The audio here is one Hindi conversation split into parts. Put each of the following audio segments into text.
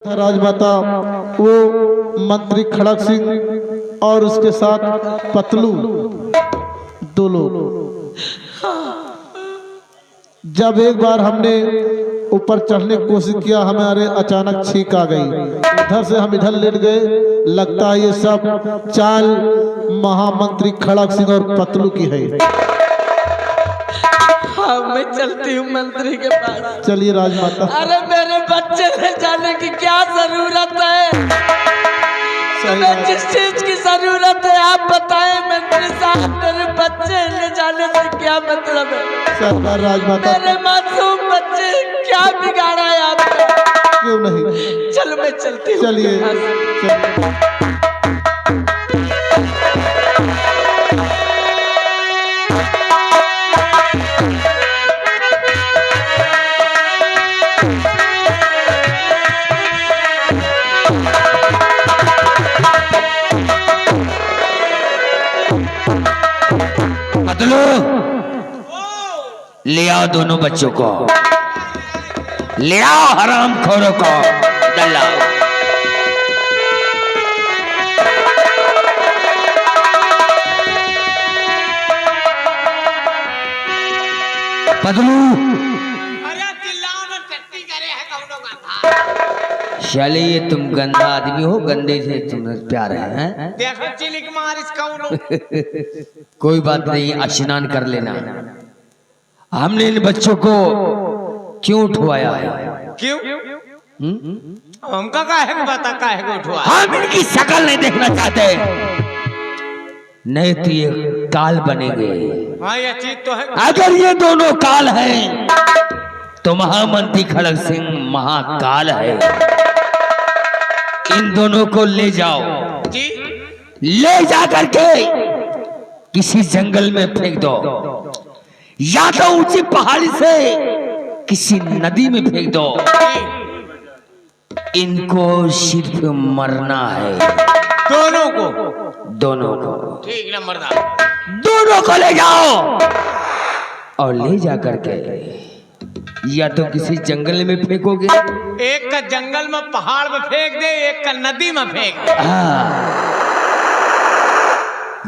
था राजमाता, वो मंत्री खड़क सिंह और उसके साथ पतलू, दो लोग। जब एक बार हमने ऊपर चढ़ने की कोशिश किया, हमारे अचानक छींक आ गई। उधर से हम इधर लेट गए। लगता है ये सब चाल महामंत्री खड़क सिंह और पतलू की है। हाँ, मैं चलती हूँ मंत्री के पास। चलिए राजमाता। अरे मेरे बच्चे ले जाने की क्या जरूरत है? तुम्हें जिस चीज की जरूरत है आप बताएं मंत्री साहब। मेरे बच्चे ले जाने से क्या मतलब है? सरकार राजमाता, मेरे मासूम बच्चे क्या बिगाड़ा है आपने? क्यों नहीं? चलो मैं चलती हूँ। चलिए। ले आओ दोनों बच्चों को, ले आओ हराम खोरों को, दल्लाओ। पतलू, अरे चिल्लाओ ना, टट्टी करे है कौनों का। शाले ये तुम गंदा आदमी हो, गंदे से तुम्हें प्यार है? देखो चिलिक मार इस कौनों। कोई बात नहीं, स्नान कर लेना। हमने इन बच्चों को क्यों उठवाया है? क्यों? हमका काहे को बता, काहे को उठवा? हम इनकी शक्ल नहीं देखना चाहते, नहीं तो ये काल बनेंगे। हाँ ये चीज तो है। अगर ये दोनों काल हैं तो महामंत्री खड़क सिंह महाकाल है। इन दोनों को ले जाओ, जी ले जा करके किसी जंगल में फेंक दो, या तो ऊंची पहाड़ी से किसी नदी में फेंक दो। इनको सिर्फ मरना है। दोनों को? दोनों को। ठीक ना, मरना। दोनों को ले जाओ और ले जा करके या तो किसी जंगल में फेंकोगे, एक का जंगल में पहाड़ में फेंक दे, एक का नदी में फेंक दे। हाँ,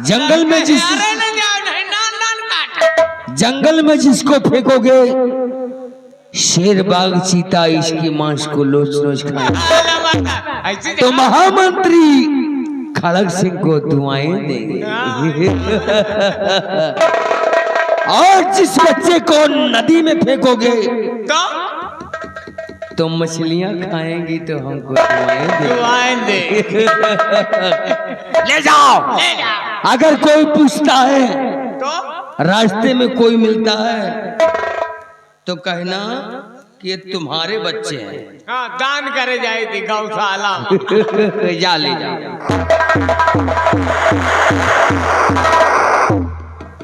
जंगल में जिस अरे नहीं जाओ, नहीं नान नान काट। जंगल में जिसको फेंकोगे शेर बाघ चीता इसकी मांस को लोच लोच खाए। ऐसे तो महामंत्री खड़क सिंह को दुआएं देंगे। और जिस बच्चे को नदी में फेंकोगे तो मछलियां खाएंगी, तो हमको दुआएं दे। ले जाओ। अगर कोई पूछता है तो रास्ते में कोई मिलता है तो कहना कि ये तुम्हारे बच्चे हैं। हाँ, दान करे जाए थी गौशाला। जा ले जा।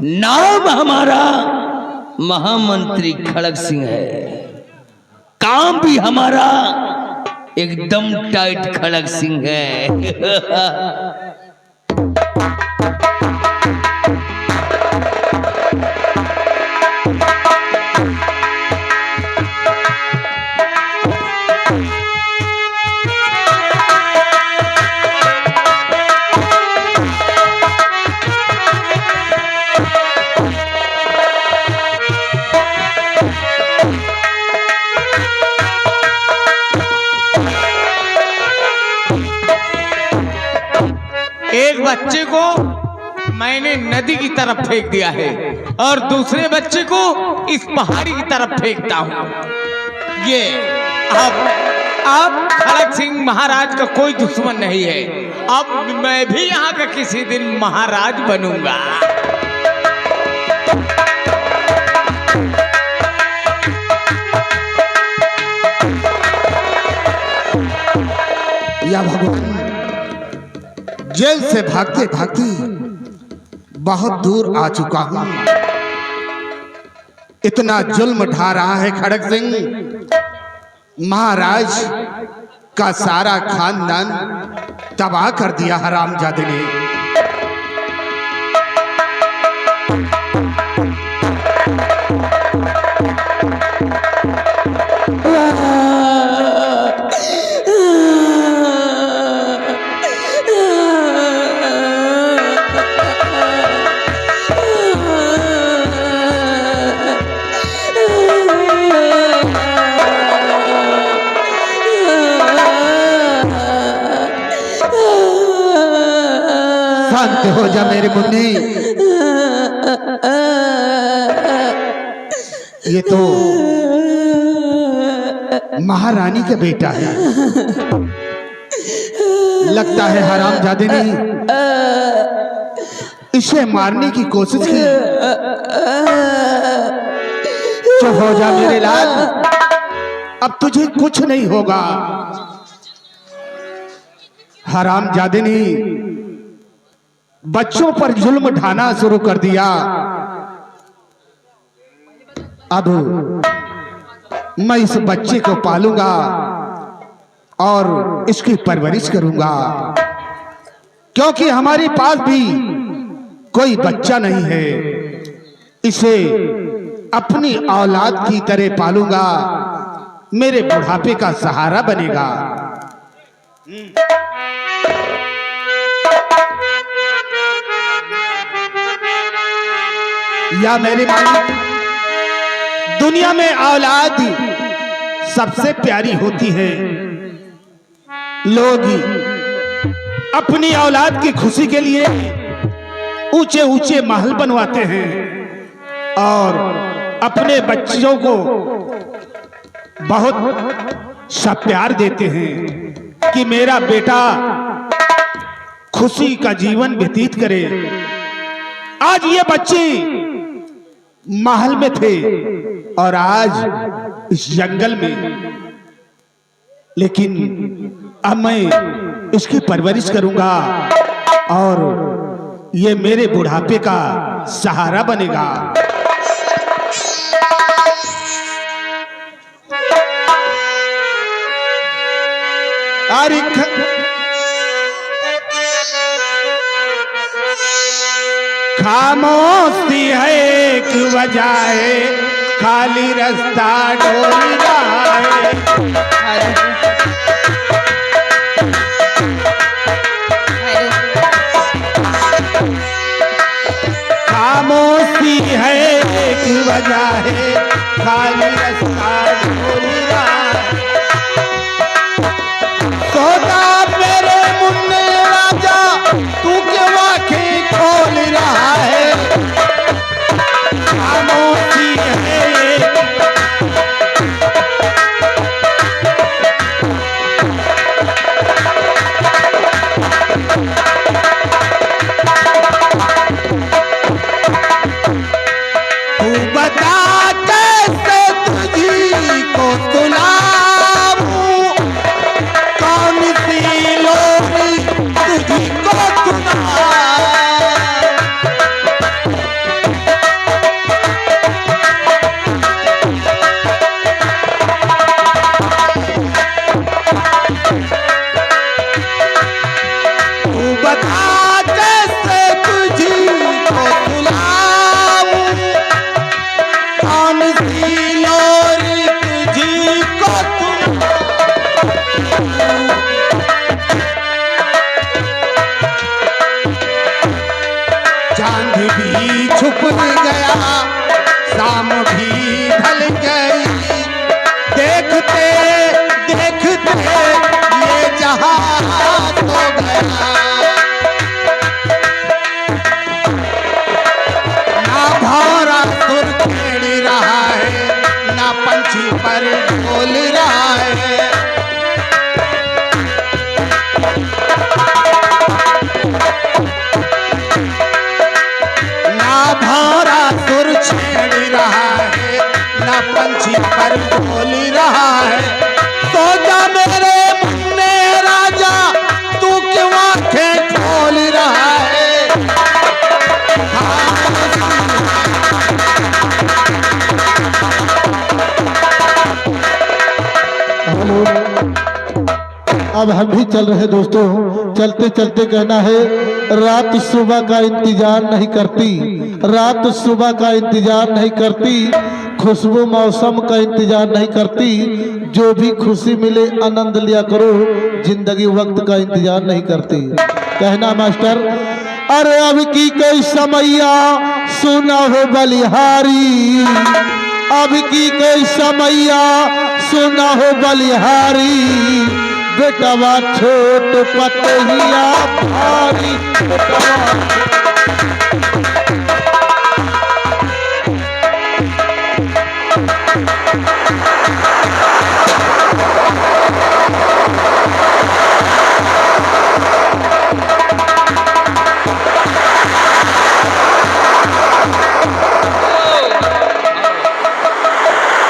नाम हमारा महामंत्री खड़क सिंह है, काम भी हमारा एकदम टाइट खड़क सिंह है। एक बच्चे को मैंने नदी की तरफ फेंक दिया है और दूसरे बच्चे को इस पहाड़ी की तरफ फेंकता हूँ। ये अब खड़क सिंह महाराज का कोई दुश्मन नहीं है। अब मैं भी यहाँ का किसी दिन महाराज बनूंगा। या भगवान, जेल से भागते भागते बहुत दूर आ चुका हूं। इतना जुल्म ढा रहा है खड़क सिंह, महाराज का सारा खानदान तबाह कर दिया हरामजादे ने। शांत हो जा मेरे मुन्नी। ये तो महारानी का बेटा है, लगता है हरामजादे ने इसे मारने की कोशिश की। चुप हो जा मेरे लाल, अब तुझे कुछ नहीं होगा। हरामजादे ने बच्चों पर जुल्म ढाना शुरू कर दिया। अब मैं इस बच्चे को पालूंगा और इसकी परवरिश करूंगा, क्योंकि हमारे पास भी कोई बच्चा नहीं है। इसे अपनी औलाद की तरह पालूंगा, मेरे बुढ़ापे का सहारा बनेगा। या मेरे मालिक, दुनिया में औलाद सबसे प्यारी होती है। लोग अपनी औलाद की खुशी के लिए ऊंचे ऊंचे महल बनवाते हैं और अपने बच्चों को बहुत सा प्यार देते हैं कि मेरा बेटा खुशी का जीवन व्यतीत करे। आज ये बच्चे महल में थे और आज इस जंगल में, लेकिन अब मैं इसकी परवरिश करूंगा और ये मेरे बुढ़ापे का सहारा बनेगा। खामोशी है एक वजह है, खाली रास्ता ढोल रहा है। खामोशी है एक वजह है, खाली रास्ता ढोल रहा है। सोचा मेरे मुन्ने राजा, तू क्यों आंखें खोल रहा है। खामोशी है तू बता कैसे तुझी को सुनाऊं, कौन सी लोरी तुझी को सुनाऊं। तू बता कैसे तुझी को सुनाऊं, कौन सी लोरी तुझी को सुनाऊं। चांद भी छुप गया, शाम भी ढल गई, देखते देखते ये जहां सो गया। ना भौरा सुर खेड़ रहा है, ना पंछी पर बोल रहा है। ना भौरा सुर छेड़ रहा है, ना पंछी पर बोल रहा है। सोचा मेरे मुन्ने राजा, तू क्यों आंखें खोल रहा है। हेलो, अब हम भी चल रहे दोस्तों। चलते चलते कहना है, रात सुबह का इंतजार नहीं करती, रात सुबह का इंतजार नहीं करती, खुशबू मौसम का इंतजार नहीं करती। जो भी खुशी मिले आनंद लिया करो, जिंदगी वक्त का इंतजार नहीं करती। कहना मास्टर, अरे अब की कोई समैया सुना हो बलिहारी, अब की कोई समैया सुना हो बलिहारी, बेटवा छोट पतहिया भारी बेटवा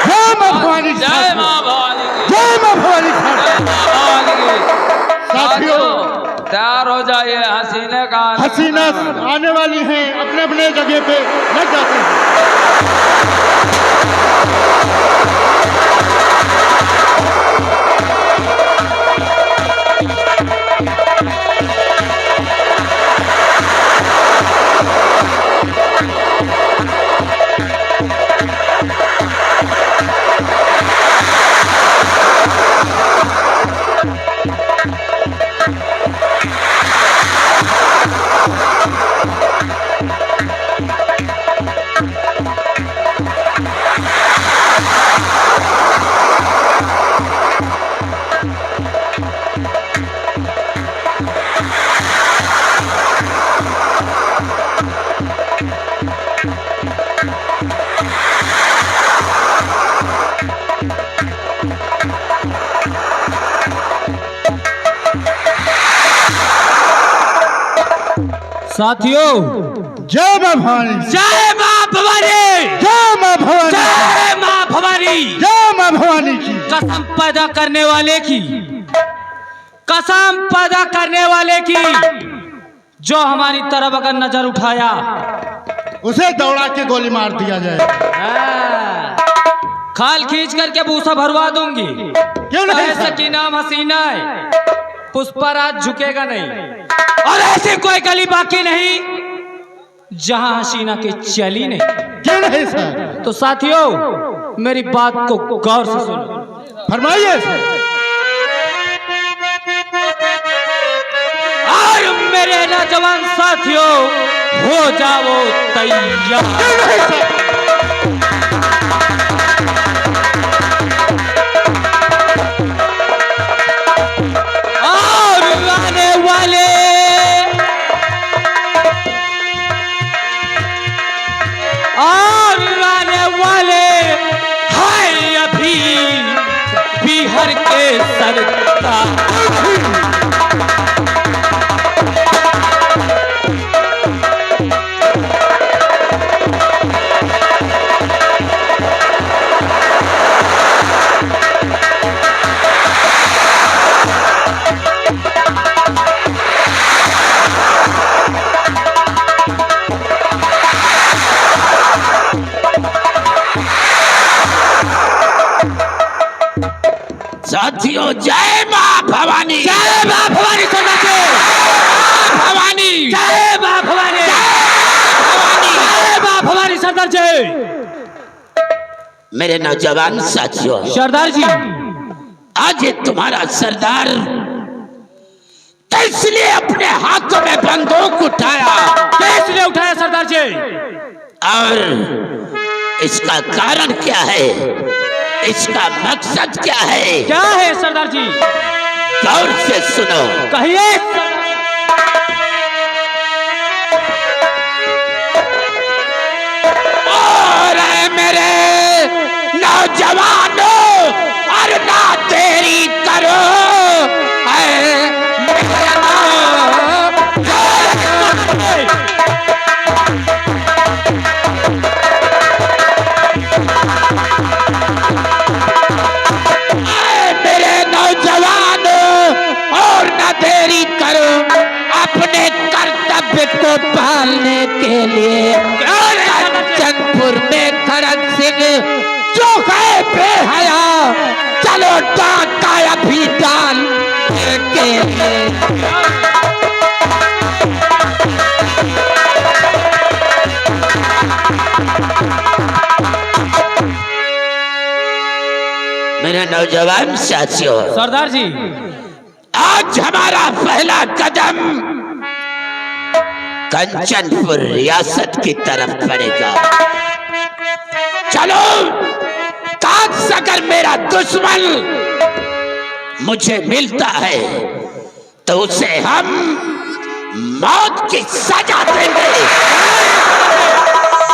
जय माँ भवानी की। जय मां भवानी खान। जय माँ भवानी की। साथियों, तैयार हो जाइए, हसीने का हसीना आने वाली हैं, अपने अपने जगह पे लग जाते हैं। साथियों, जय मां भवानी। जय मां भवानी, जय मां भवानी। जय मां भवानी। जय मां भवानी की। कसम पैदा करने वाले की, कसम पैदा करने वाले की, जो हमारी तरफ अगर नजर उठाया उसे दौड़ा के गोली मार दिया जाए। खाल खींच करके भूसा भरवा दूंगी। क्यों नहीं सर? सकीना हसीना है, पुष्पराज झुकेगा नहीं। और ऐसी कोई गली बाकी नहीं जहां हसीना की चली नहीं। क्यों नहीं सर? तो साथियों, मेरी बात को गौर से सुनो। फरमाइए सर। और मेरे नौजवान साथियों, हो जाओ तैयार। क्यों नहीं सर? और आने वाले हैं अभी बिहार के सरकार। साथियों, जय मां भवानी। जय मां भवानी भवानी। जय मां भवानी। जय मां भवानी सरदार जी। मेरे नौजवान साथियों, सरदार जी, आज ये तुम्हारा सरदार तो इसलिए अपने हाथों में बंदूक उठाया, किसने उठाया सरदार जी? और इसका कारण क्या है, इसका मकसद क्या है, क्या है सरदार जी? गौर से सुनो। कहिए। और मेरे नौजवानों, और ना देरी करो। मेरे नौजवानों, और ना देरी करो। अपने कर्तव्य को पालने के लिए चंदपुर में खड़ग सिंह जो गए बेहया, चलो डाका अभी डाल के लिए। मेरे नौजवान साथियों, सरदार जी, आज हमारा पहला कदम कंचनपुर रियासत की तरफ पड़ेगा। चलो, काश अगर मेरा दुश्मन मुझे मिलता है तो उसे हम मौत की सजा देंगे।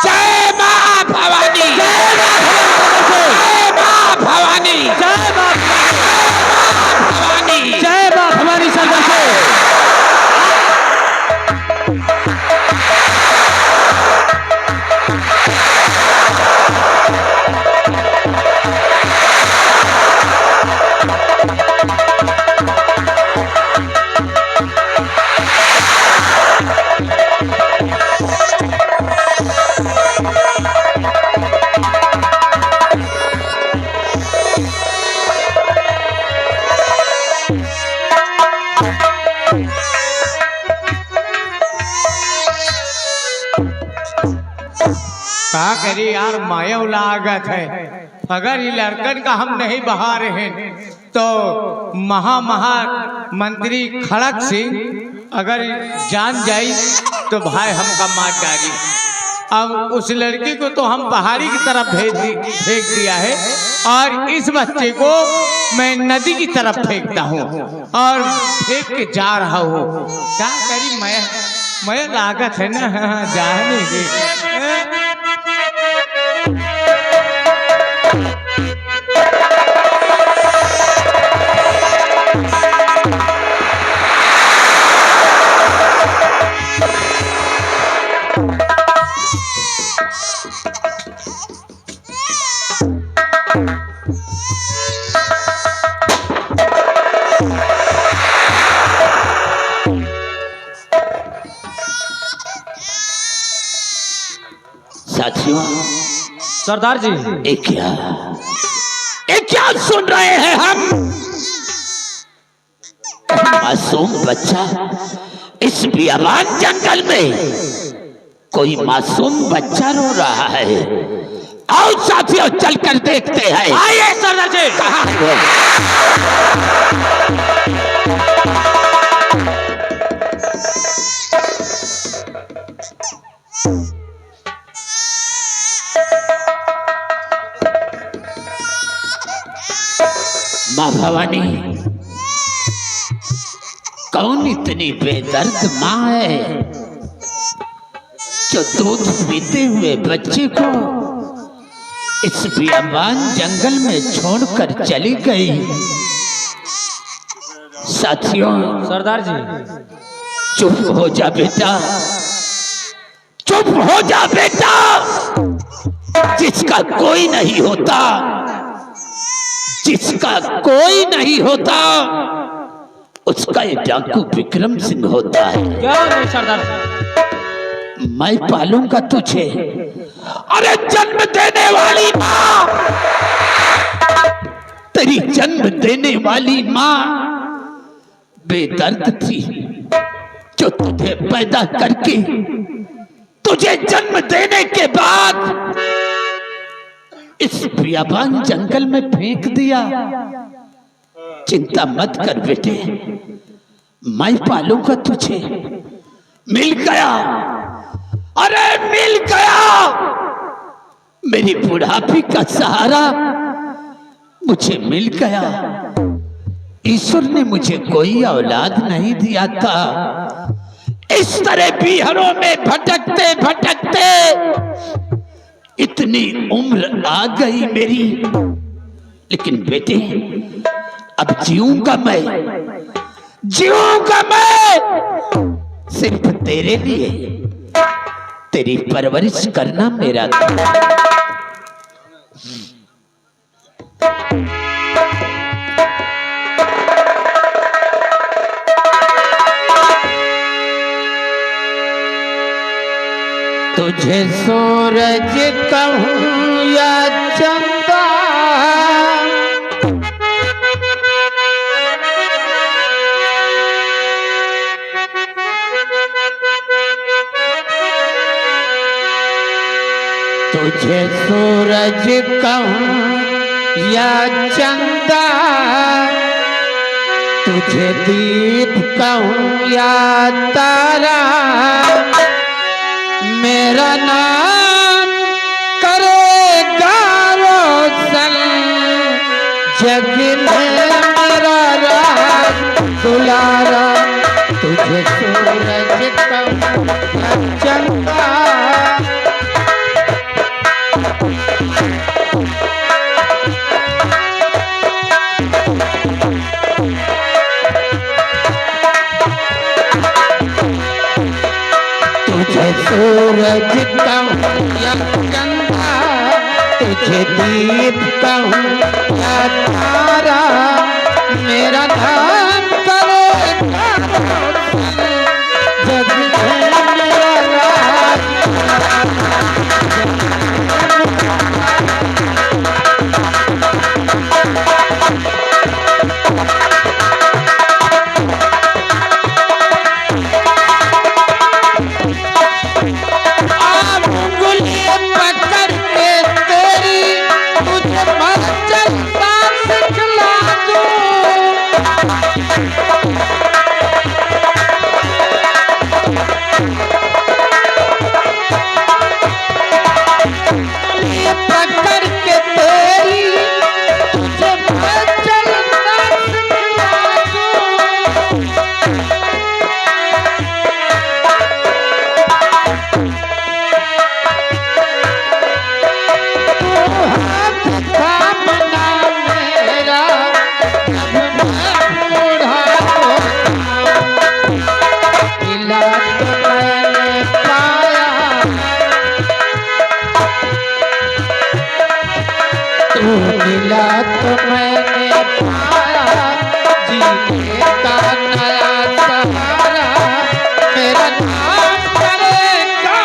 जय मां भवानी, जय मां भवानी, जय मां भवानी, जय मां भवानी सरदार से। का करी यार, माया लागत है। अगर ये लड़कन का हम नहीं बहा रहे तो मंत्री खड़क सिंह अगर जान जाई तो भाई हमका मार डाली। अब उस लड़की को तो हम पहाड़ी की तरफ फेंक दिया है और इस बच्चे को मैं नदी की तरफ फेंकता हूँ और फेंक के जा रहा हूँ। क्या करी, मैं लागत है ना, जाने की। साथियों, सरदार जी, ये क्या सुन रहे हैं हम? मासूम बच्चा इस बियाबान जंगल में, कोई मासूम बच्चा रो रहा है। आओ साथियों, चलकर देखते हैं। आइए सरदार जी। कहाँ है वो? माँ भवानी, कौन इतनी बेदर्द माँ है जो दूध पीते हुए बच्चे को इस बियाबान जंगल में छोड़कर चली गई? साथियों, सरदार जी, चुप हो जा बेटा, चुप हो जा बेटा। जिसका कोई नहीं होता, जिसका कोई नहीं होता, उसका ये डाकू विक्रम सिंह होता है। क्या नहीं सरदार जी? मैं पालूंगा तुझे। अरे जन्म देने वाली माँ, तेरी जन्म देने वाली माँ बेदर्द थी जो तुझे पैदा करके तुझे जन्म देने के बाद इस बियाबान जंगल में फेंक दिया। चिंता मत कर बेटे, मैं पालूंगा तुझे। मिल गया, अरे मिल गया, मेरी बुढ़ापी का सहारा मुझे मिल गया। ईश्वर ने मुझे कोई औलाद नहीं दिया था। इस तरह बिहरों में भटकते भटकते इतनी उम्र आ गई मेरी, लेकिन बेटे अब जीऊंगा मैं, जीऊंगा मैं सिर्फ तेरे लिए। तेरी परवरिश करना मेरा तुझे सूरज कहूं या चंदा, तुझे सूरज कहूं या चंदा, तुझे दीप कहूं या तारा, मेरा नाम करेगा रोशन जग में मेरा सूरज कहूँ या चंदा, तुझे दीप कहूँ या तारा, मेरा नाम करेगा जग में मेरा राज। मिला तो मैंने पाया जीने का नया सहारा, मेरा नाम करेगा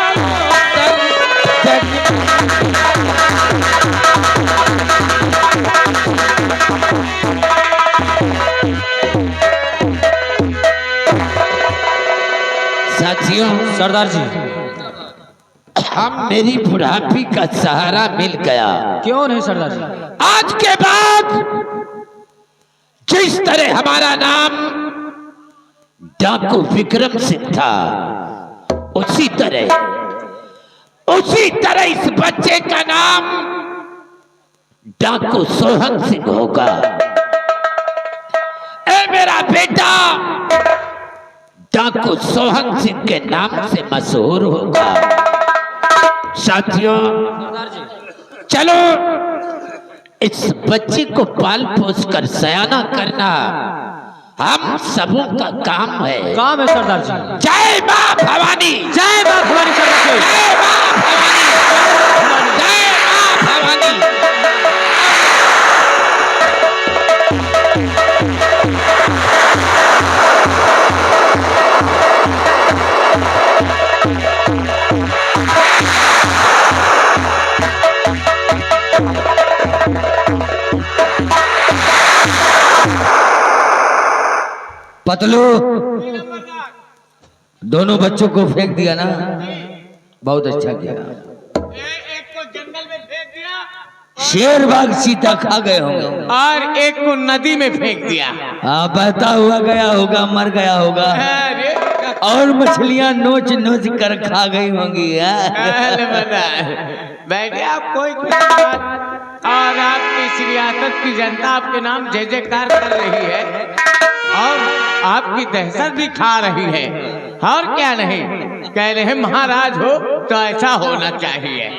जग। साथियों, सरदार जी, हम मेरी बुढ़ापी का सहारा मिल गया। क्यों नहीं सरदार जी? आज के बाद जिस तरह हमारा नाम डाकू विक्रम सिंह था, उसी तरह इस बच्चे का नाम डाकू सोहन सिंह होगा। ए मेरा बेटा डाकू सोहन सिंह के नाम से मशहूर होगा। साथियों, चलो इस बच्चे को पाल पोस कर सयाना करना हम सबों का काम है। काम है सरदार जी। जय मां भवानी, जय मां भवानी सरदार जी। जय मां भवानी, जय मां भवानी। पतलू, दोनों बच्चों को फेंक दिया ना, बहुत अच्छा किया। एक को जंगल में फेंक दिया शेर बाघ चीता खा गए होंगे और एक को नदी में फेंक दिया। हाँ, बहता हुआ गया होगा, मर गया होगा, अरे और मछलियां नोच नोच कर खा गई होंगी। बैठे आप कोई बात, और आपकी इस रियासत की जनता आपके नाम जय जयकार कर रही है और आपकी दहशत भी खा रही है। और क्या नहीं कह रहे हैं, महाराज हो तो ऐसा होना चाहिए।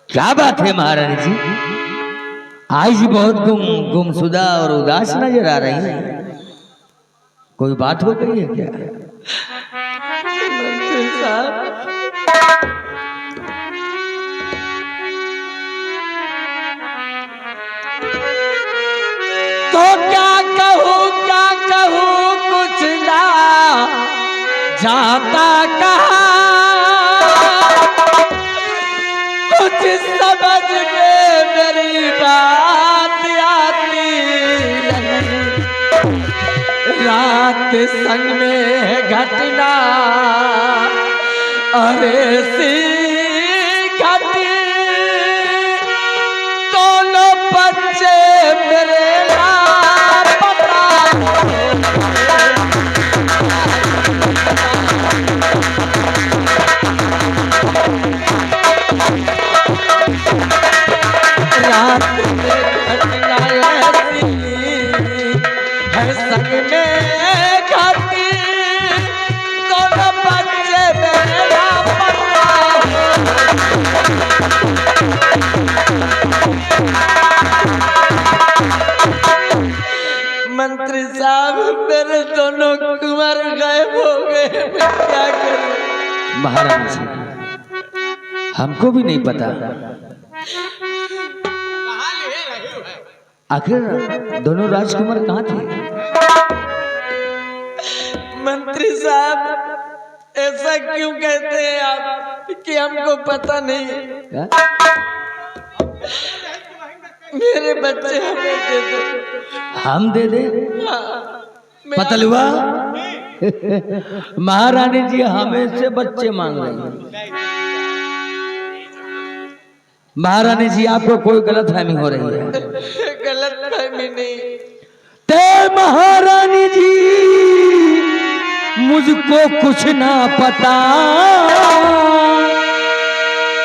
क्या बात है महारानी जी, आज बहुत गुमशुदा और उदास नजर आ रही है। कोई बात हो गई है क्या? मंत्री साहब, तो क्या कहूँ कुछ ना जाता कहा, कुछ समझ में मेरी बात आती नहीं। रात संग में घटना अरे सी घटी, दोनों बच्चे मेरे लापता। मेरे दोनों कुंवर गायब हो गए, मैं क्या करूं? महारानी जी, हमको भी नहीं पता आखिर दोनों राजकुमार कहाँ थे। मंत्री साहब, ऐसा क्यों कहते हैं आप कि हमको पता नहीं? क्या? मेरे बच्चे हमें दे दो। हम दे दे? हाँ, पतलुआ महारानी जी हमें से बच्चे मांग रही हैं। महारानी जी आपको कोई गलतफहमी हो रही है। गलतफहमी नहीं, ते महारानी जी मुझको कुछ ना पता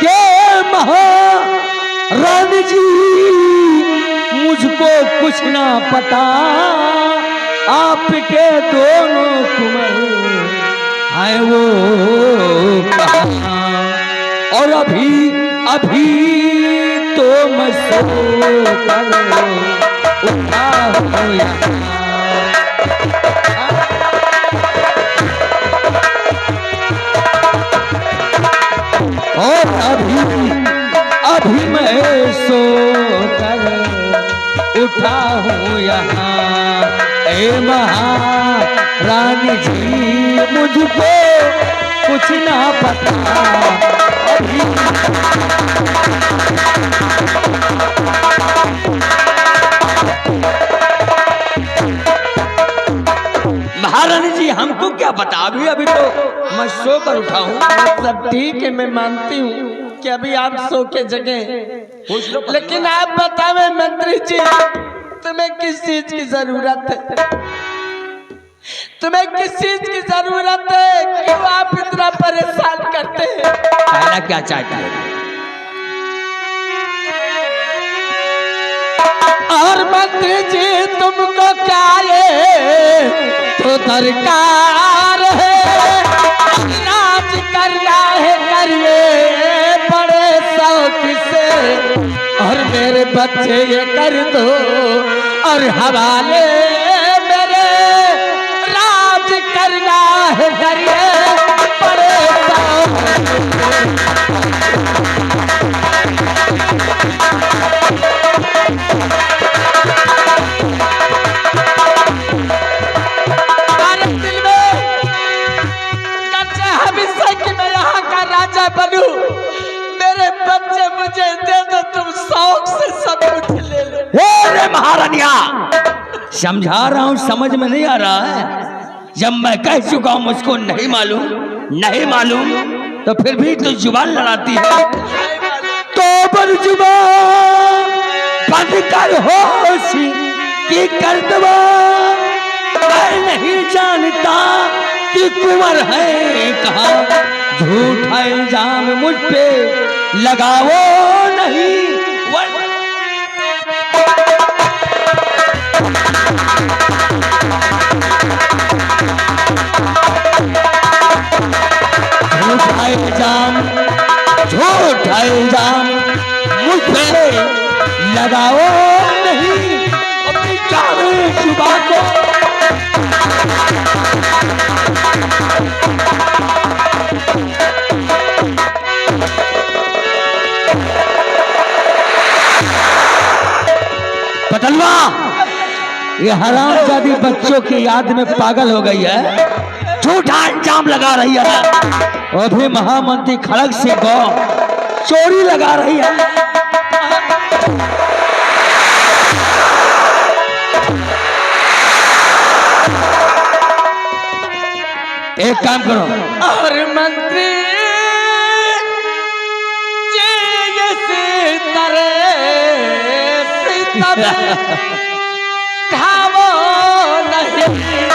के महारानी जी मुझको कुछ ना पता आपके दोनों कुंवर आए वो कहाँ और अभी अभी तो मैं सो कर उठा हूँ यहाँ। और अभी अभी मैं सो कर उठा हूँ यहाँ। ए महारानी जी मुझको कुछ ना पता अभी। महारानी जी हमको क्या पता, अभी अभी तो मैं सो कर उठा हूँ। सब ठीक है, मैं मानती हूँ कि अभी आप सो के जगह, लेकिन आप बतावे मंत्री जी, तुम्हें किस चीज की जरूरत है? तुम्हें किस चीज की जरूरत है? क्यों आप इतना परेशान करते हैं? कहना क्या चाहते हैं? और मंत्री जी तुमको क्या ये तो दरकार है? राज करना है करिए बड़े शौक से, और मेरे बच्चे ये कर दो और हवाले मेरे राज करना है करिए बड़े शौक से। बनू, मेरे बच्चे मुझे दे दो, तुम शौक से सब कुछ ले लो। हे महारानिया, समझा रहा हूँ, समझ में नहीं आ रहा है? जब मैं कह चुका हूँ मुझको नहीं मालूम, नहीं मालूम, तो फिर भी तो जुबान लड़ाती है। तो पर जुबान बंद कर होशी की कर दवा। मैं नहीं जानता कि कुंवर है कहाँ, झूठा इल्जाम मुझ पे लगाओ नहीं। झूठा इल्जाम मुझ पे लगाओ नहीं, अपनी जाने जुबान को। पतलवा, ये हरामजादी बच्चों की याद में पागल हो गई है, झूठा इल्जाम लगा रही है, और भी महामंत्री खड़ग सिंह को चोरी लगा रही है। एक काम करो, और मंत्री जी ये सीतरे सीतरे ढावो नहीं।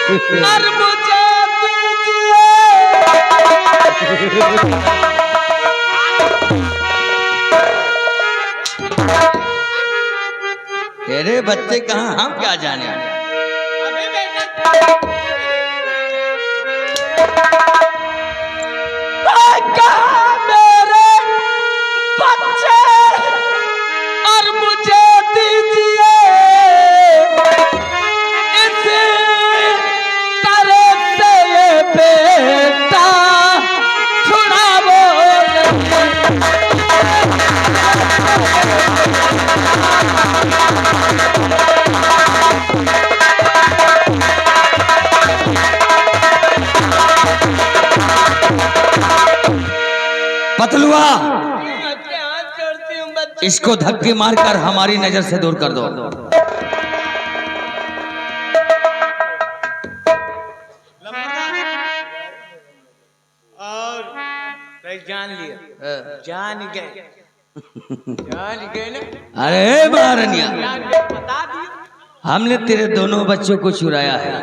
और मुझे तेरे बच्चे कहाँ, हम क्या जाने। कहाँ मेरे बच्चे और मुझे दीजिए इसी तरह से ये बेटा छुड़ावो पतलुआ, अपने हाथ जोड़ती हूँ बच्चे। इसको धक्के मारकर हमारी नजर से दूर कर दो। और जान लिया, जान गए, जान गए ना। अरे महारानिया, बता दिया हमने तेरे दोनों बच्चों को चुराया है।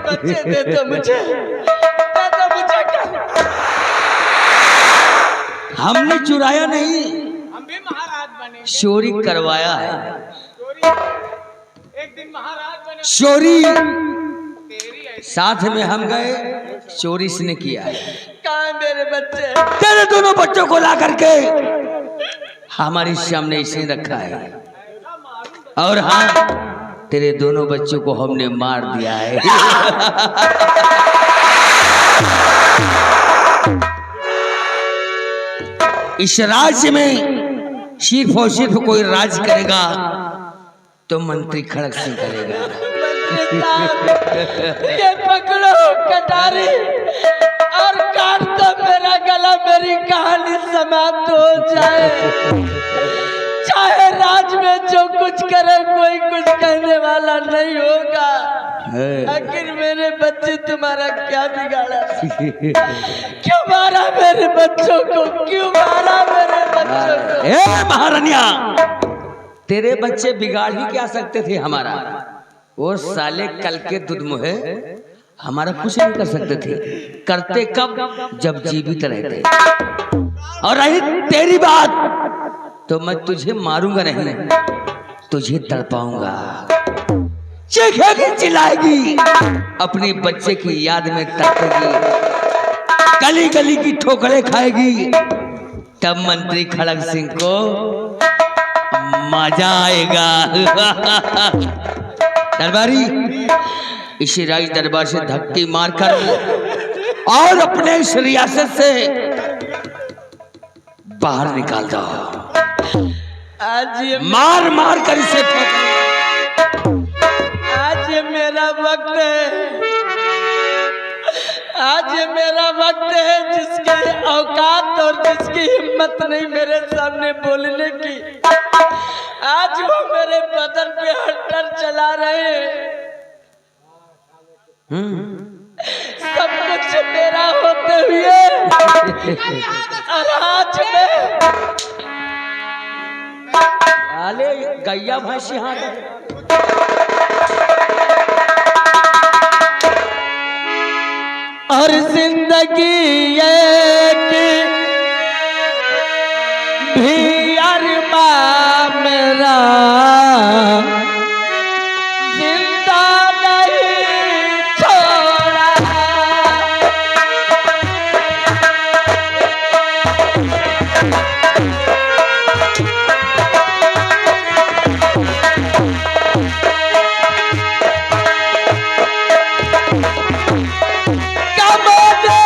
बच्चे दे दो मुझे, दे दो मुझे कर। हमने चुराया नहीं, हम भी महाराज बने, चोरी करवाया है। एक दिन महाराज बने। चोरी तेरी ऐसी साथ में हम गए, चोरी इसने किया है। कहाँ है मेरे बच्चे? तेरे दोनों बच्चों को ला करके हमारे सामने इसे रखा है, और हाँ, तेरे दोनों बच्चों को हमने मार दिया है। इस राज्य में सिर्फ और सिर्फ कोई राज करेगा तो मंत्री खड़क सिंह करेगा। मंत्री साहब, ये पकड़ो कटारी और काट दो मेरा गला, मेरी कहानी समाप्त हो जाए। चाहे राज में जो कुछ करे कोई कुछ कहने वाला नहीं होगा। आखिर मेरे बच्चे तुम्हारा क्या बिगाड़ा? क्यों मारा मेरे बच्चों को? क्यों मारा मेरे बच्चों को? ए महारानिया, तेरे बच्चे बिगाड़ ही क्या सकते थे हमारा? वो साले कल के दूध मुहे हमारा कुछ नहीं कर सकते थे। करते कब? जब जीवित रहते। और रही तेरी बात, तो मैं तुझे मारूंगा नहीं, तुझे तड़पाऊंगा। चीखेगी, चिल्लाएगी, अपने बच्चे की याद में तड़पेगी, गली गली की ठोकरें खाएगी। तब मंत्री खड़क सिंह को मजा आएगा। दरबारी, इसी राज दरबार से धक्के मारकर और अपने इस रियासत से बाहर निकाल दो। आज ये मार मार कर इसे आज ये मेरा वक्त है, आज ये मेरा वक्त है जिसकी औकात और जिसकी हिम्मत नहीं मेरे सामने बोलने की। आज वो मेरे बदन पे हल्टर चला रहे हैं। सब कुछ मेरा होते हुए और आज मैं अरे गैया भैंसी हाँ और जिंदगी एक भी अरमान मेरा जिंदा नहीं छोड़ा। कमोदे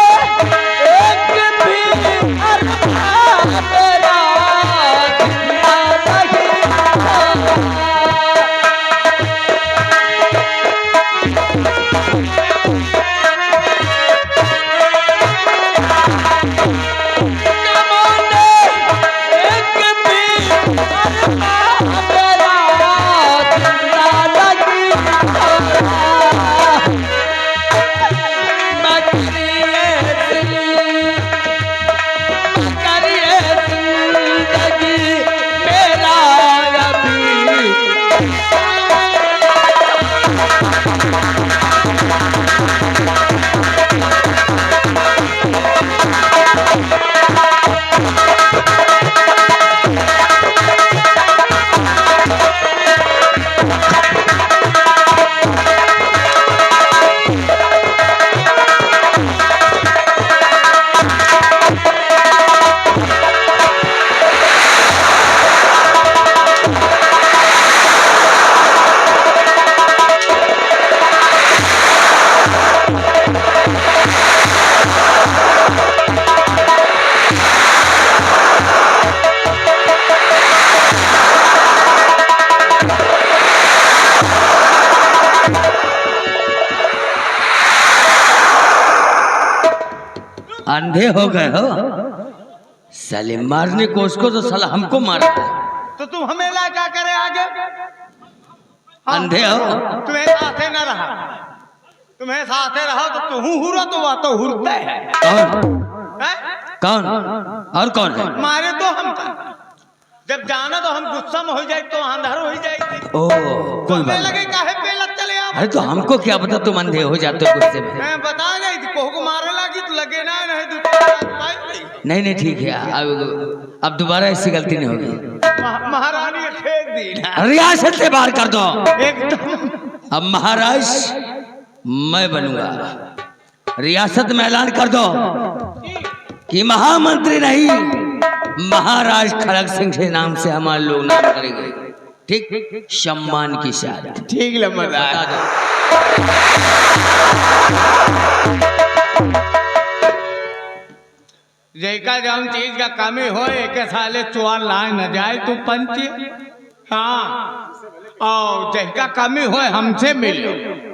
अंधे हो गए हो? साले मारने को उसको तो साला हमको मारा है। तो तुम हमें ला क्या करे आगे? अंधे हो? तुम्हें साथे न रहा, तुम्हें साथे रहो तो तू हुरो तो वह तो हुरते है। कौन और कौन है? मारे तो हम जब जाना तो हम गुस्सा में हो जाए तो अंधार हो जाएगी। ओ कोई बात लगे काहे पे लग चले आप? अरे तो हमको क्या पता तुम अंधे हो जाते हो गुस्से में। मैं बता गई थी कोह को मारे लगी तो लगे ना नहीं नहीं नहीं ठीक है, अब दोबारा ऐसी गलती नहीं होगी। महारानी फेंक दी रियासत से बाहर कर दो एकदम। अब महाराज मैं बनूंगा। रियासत में ऐलान कर दो कि महामंत्री नहीं, महाराज खड़ग सिंह के नाम से हमारे लोग नाम करेंगे। ठीक, सम्मान के साथ। ठीक लम्बरदार। जैका जौन चीज का कमी हो एक साले चुआर लाए न जाए तू पंच। हाँ, और जैका कमी हो हमसे मिलो।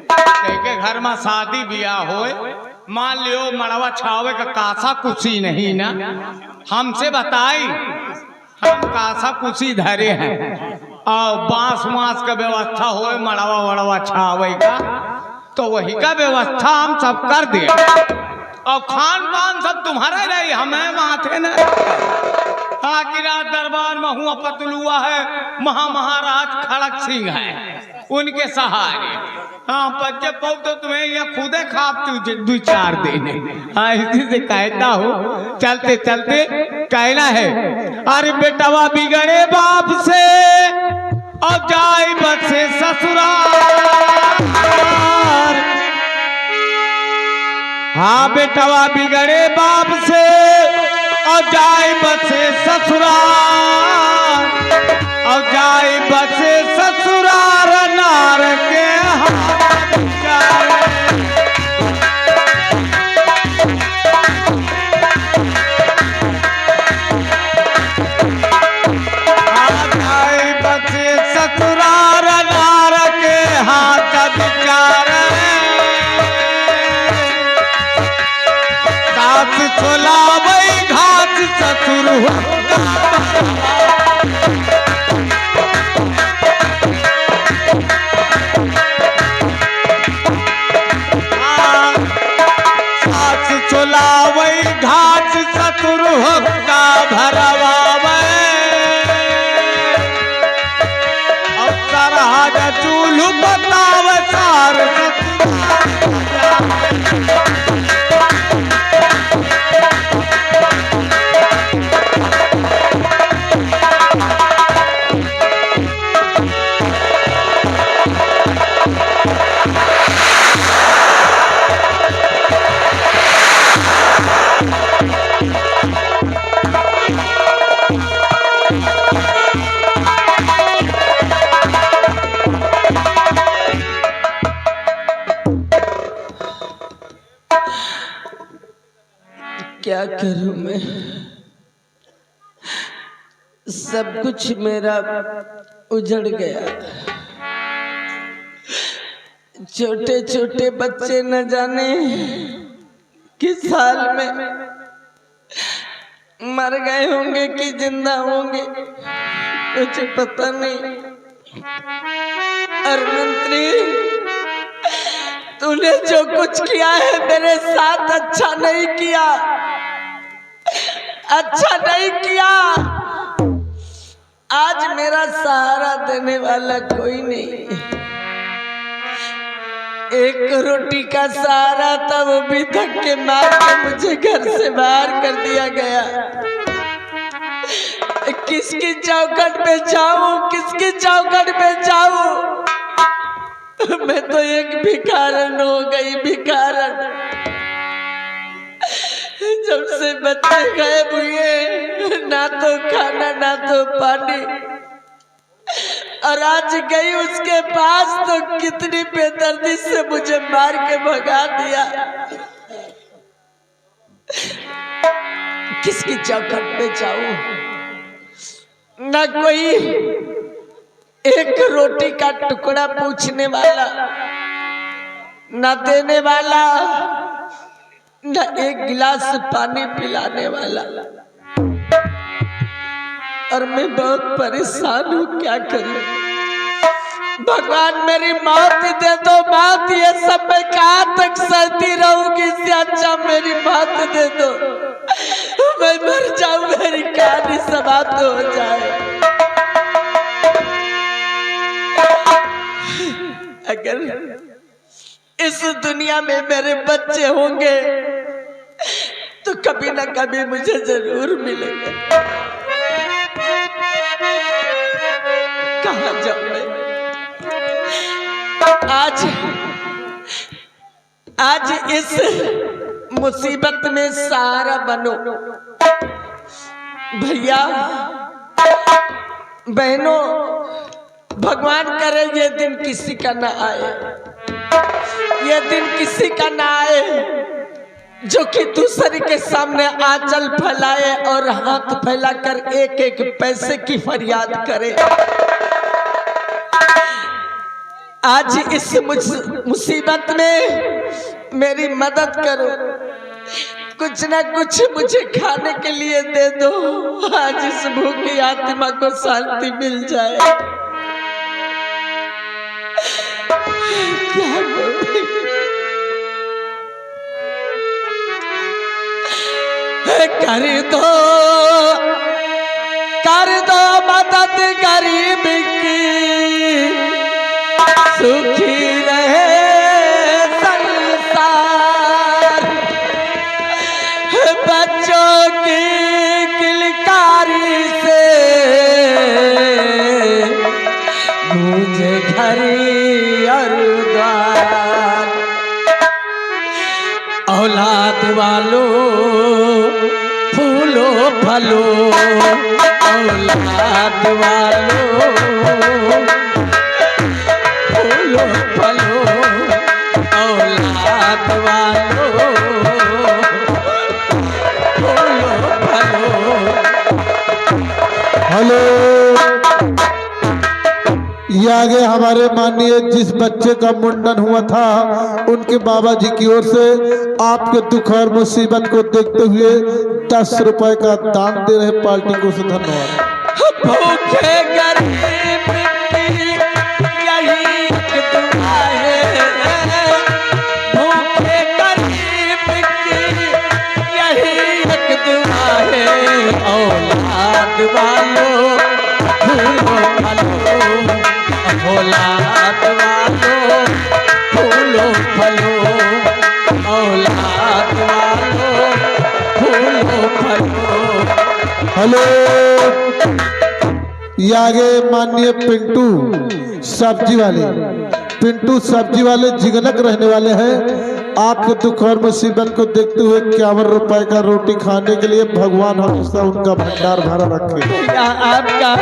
जैके घर में शादी ब्याह हो, मान लियो मड़वा छावे का कासा कुछ नहीं ना, हमसे बताई, हम कासा कुछ धरे हैं और बांस वांस का व्यवस्था हो मड़वा वड़वा छावे का, तो वही का व्यवस्था हम सब कर दे। और खान पान सब तुम्हारा रही, हमें माथे न। आखिर दरबार में हुआ पतलुआ है, महाराज खड़ग सिंह है, उनके सहारे। हाँ बच्चे पौ तो तुम्हें यहाँ खुदे खापती 2-4 दिन। हाँ इसी से कहता हूँ चलते चलते कहना है, अरे बेटवा बिगड़े बाप से और जाए बसे ससुराल। हाँ बेटवा बिगड़े बाप से और जाए बसे ससुराल, और जाए बसे ससुराल नार के हाथ जाए। जाए बसे ससुराल नार के हाथ बिचारे। घास छोलावई घास ससुर घास छोलावई घास ससुर होता भरवावे। और सरहद चूल्ह बतावे सार क्या करूं मैं, सब कुछ मेरा उजड़ गया। छोटे छोटे बच्चे न जाने किस हाल में मर गए होंगे कि जिंदा होंगे, कुछ पता नहीं। और मंत्री, तूने जो कुछ किया है मेरे साथ अच्छा नहीं किया, अच्छा नहीं किया। आज मेरा सहारा देने वाला कोई नहीं। एक रोटी का सहारा था, वो भी धक्के मार के मुझे घर से बाहर कर दिया गया। किसकी चौखट पे जाऊं, किसकी चौखट पे जाऊं? मैं तो एक भिखारन हो गई, भिखारन। जब से बच्चे गए हुए, ना तो खाना ना तो पानी, और आज गई उसके पास तो कितनी बेदर्दी से मुझे मार के भगा दिया। किसकी चौखट पे जाऊं? ना कोई एक रोटी का टुकड़ा पूछने वाला, ना देने वाला। न एक गिलास पानी पिलाने वाला। और मैं बहुत परेशान हूँ, क्या करूँ? भगवान मेरी मौत ही दे दो, मौत। ये सब मैं कहाँ तक सहती रहूंगी? इससे अच्छा मेरी मौत दे दो, मैं मर जाऊं, मेरी कहानी समाप्त हो जाए। अगर इस दुनिया में मेरे बच्चे होंगे तो कभी ना कभी मुझे जरूर मिलेंगे। कहाँ जाऊं मैं? आज इस मुसीबत में सहारा बनो। भैया बहनों, भगवान करे ये दिन किसी का ना आए, ये दिन किसी का ना आए जो कि दूसरे के सामने आंचल फैलाए और हाथ फैलाकर एक एक पैसे की फरियाद करे। आज इस मुसीबत में मेरी मदद करो, कुछ ना कुछ मुझे खाने के लिए दे दो। आज इस भूखी आत्मा को शांति मिल जाए। क्या कर दो मदद गरीब की, सुखी रहे संसार। बच्चों की किलकारी से गूंजे घरी और द्वार। औलाद वालों फूलो फलो, औलाद वालों फूलो फलो, औलाद वालों फूलो फलो। हेलो, ये आगे हमारे माननीय जिस बच्चे का मुंडन हुआ था उनके बाबा जी की ओर से आपके दुख और मुसीबत को देखते हुए 10 रुपए का दान दे रहे पार्टी को से धन्यवाद। भूखे गरीब की यही एक दुआ है, भूखे गरीब की यही एक दुआ है। औलाद वालों फूलो फलो, औलाद वालों फूलो फलो, औलाद वालों फूलो फलो। हेलो, ये आगे माननीय पिंटू सब्जी वाले, पिंटू सब्जी वाले जिगनक रहने वाले हैं। आपके दुख और मुसीबत को देखते हुए 51 रुपए का रोटी खाने के लिए भगवान हमेशा उनका भंडार भरा रखे। आपका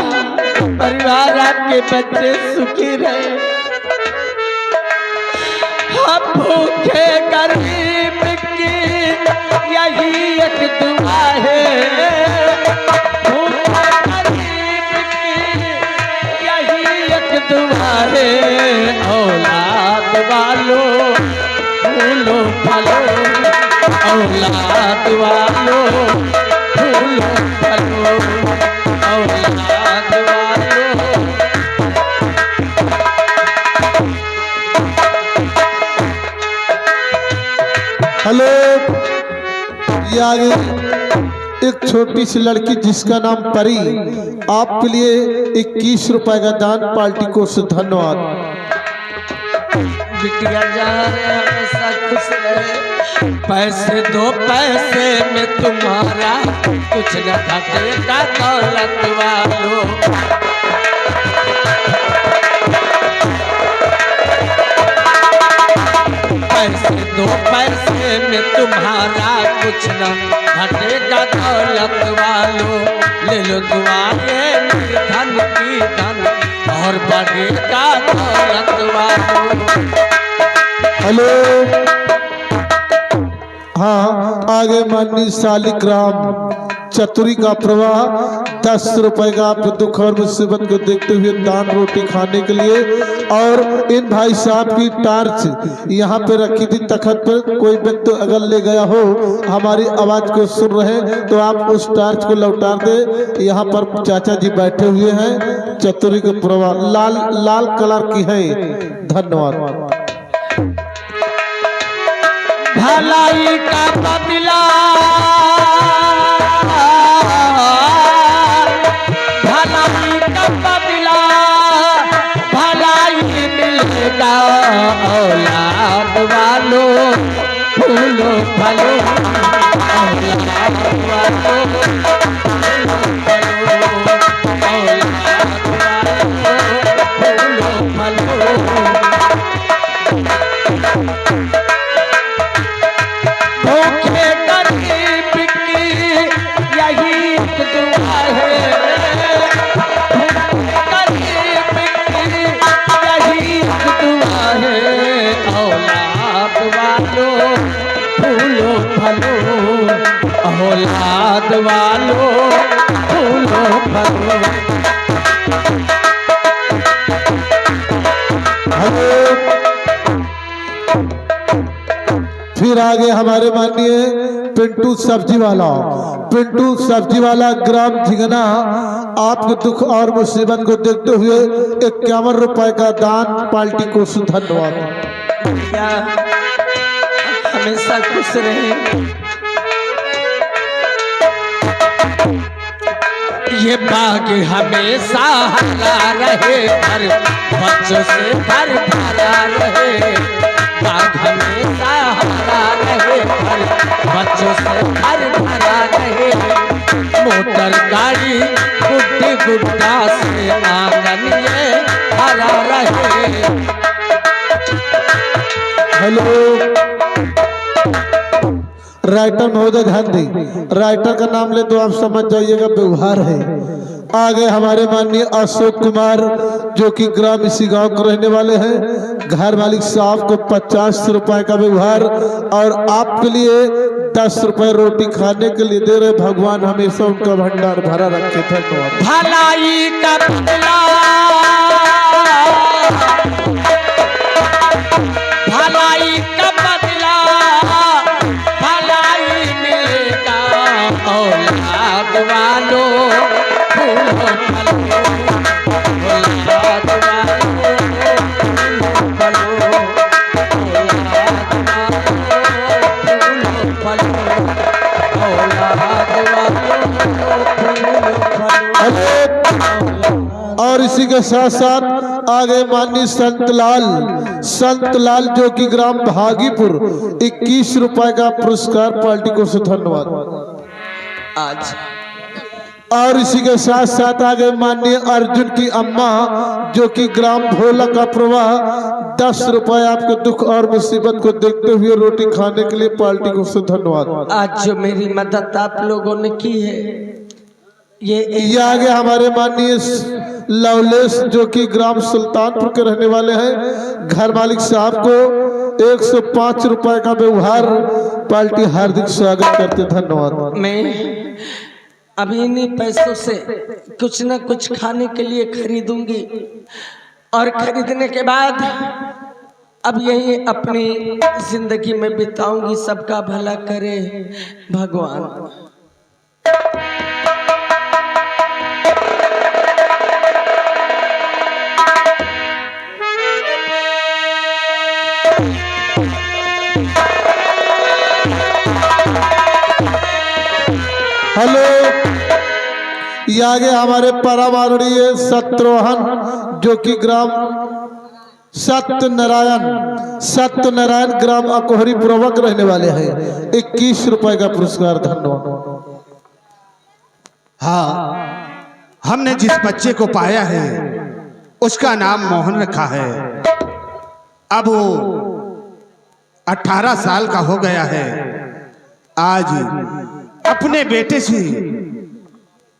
परिवार, आपके बच्चे सुखी रहे। हम भूखे गरीब की यही एक दुआ है, भूखे गरीब की यही एक दुआ है। औलाद वालों फूलो फलो, औलाद वालों फूलो फलो, औलाद वालों। हेलो, ये आगे एक छोटी सी लड़की जिसका नाम परी, आपके लिए 21 रुपए का दान पार्टी को से धन्यवाद। बिटिया जहाँ रहे हमेशा खुश रहे। पैसे दो, पैसे में तुम्हारा कुछ न घटेगा दौलत वालों। पैसे दो, पैसे में तुम्हारा कुछ न घटेगा दौलत वालों। ले लो दुआएं धन की धन और बढ़ेगा दौलत वालों। हेलो, हाँ, आगे माननीय शालिग्राम चतुरी का प्रवाह 10 रुपए का आपके दुख और मुसीबत को देखते हुए दान रोटी खाने के लिए। और इन भाई साहब की टार्च यहाँ पे रखी थी तखत पर, कोई व्यक्ति अगर ले गया हो हमारी आवाज को सुन रहे तो आप उस टार्च को लौटा दे। यहाँ पर चाचा जी बैठे हुए हैं। चतुरी का प्रवाह लाल कलर की है। धन्यवाद। भलाई का बदला, भलाई का बदला, भलाई मिलेगा औलाद वालों, फूलो फलो औलाद वालों, औलाद वालों फूलो फलो। फिर आगे हमारे माननीय पिंटू सब्जी वाला ग्राम झिंगना आपके दुख और मुसीबत को देखते हुए 51 रुपए का दान पार्टी को धन्यवाद। हमेशा खुश रहे। ये बाग हमेशा हरा रहे, हर बच्चों से भर भरा रहे। बाग हमेशा हरा रहे, हर बच्चों से भर भरा रहे। मोटर गाड़ी गुड्डी गुड्डा से आंगन ये हरा रहे। हेलो राइटर महोदय, ध्यान दी। राइटर का नाम ले तो आप समझ जाइएगा व्यवहार है। आगे हमारे माननीय अशोक कुमार जो कि ग्राम इसी गांव के रहने वाले हैं। घर मालिक साहब को 50 रुपए का व्यवहार और आपके लिए 10 रुपए रोटी खाने के लिए दे रहे। भगवान हमेशा उनका भंडार भरा रखे। धन्यवाद। भलाई का बदला, भलाई का बदला, भलाई मिलेगा औलाद वालों, फूलो फलो औलाद वालों, फूलो फलो औलाद वालों, औलाद वालों, फूलो फलो। और इसी के साथ साथ आगे माननीय संत लाल जो कि ग्राम भागीपुर 21 रुपए का पुरस्कार पार्टी को से धन्यवाद आज। और इसी के साथ साथ आगे माननीय अर्जुन की अम्मा जो कि ग्राम भोला का प्रवाह 10 रुपए आपके दुख और मुसीबत को देखते हुए रोटी खाने के लिए पार्टी को से धन्यवाद। आज जो मेरी मदद आप लोगों ने की है, ये आगे हमारे माननीय लवलेश जो कि ग्राम सुल्तानपुर के रहने वाले हैं। घर मालिक साहब को 105 रुपए का व्यवहार पार्टी हार्दिक स्वागत करते। धन्यवाद। मैं अभी इन्हीं पैसों से कुछ न कुछ खाने के लिए खरीदूंगी और खरीदने के बाद अब यही अपनी जिंदगी में बिताऊंगी। सबका भला करे भगवान। हेलो, ये आगे हमारे परमारणीय शत्रुघ्न जो कि ग्राम सत्यनारायण ग्राम अकोहरी प्रवक रहने वाले हैं। 21 रुपए का पुरस्कार। धन्यवाद। हाँ, हमने जिस बच्चे को पाया है उसका नाम मोहन रखा है। अब वो 18 साल का हो गया है। आज अपने बेटे से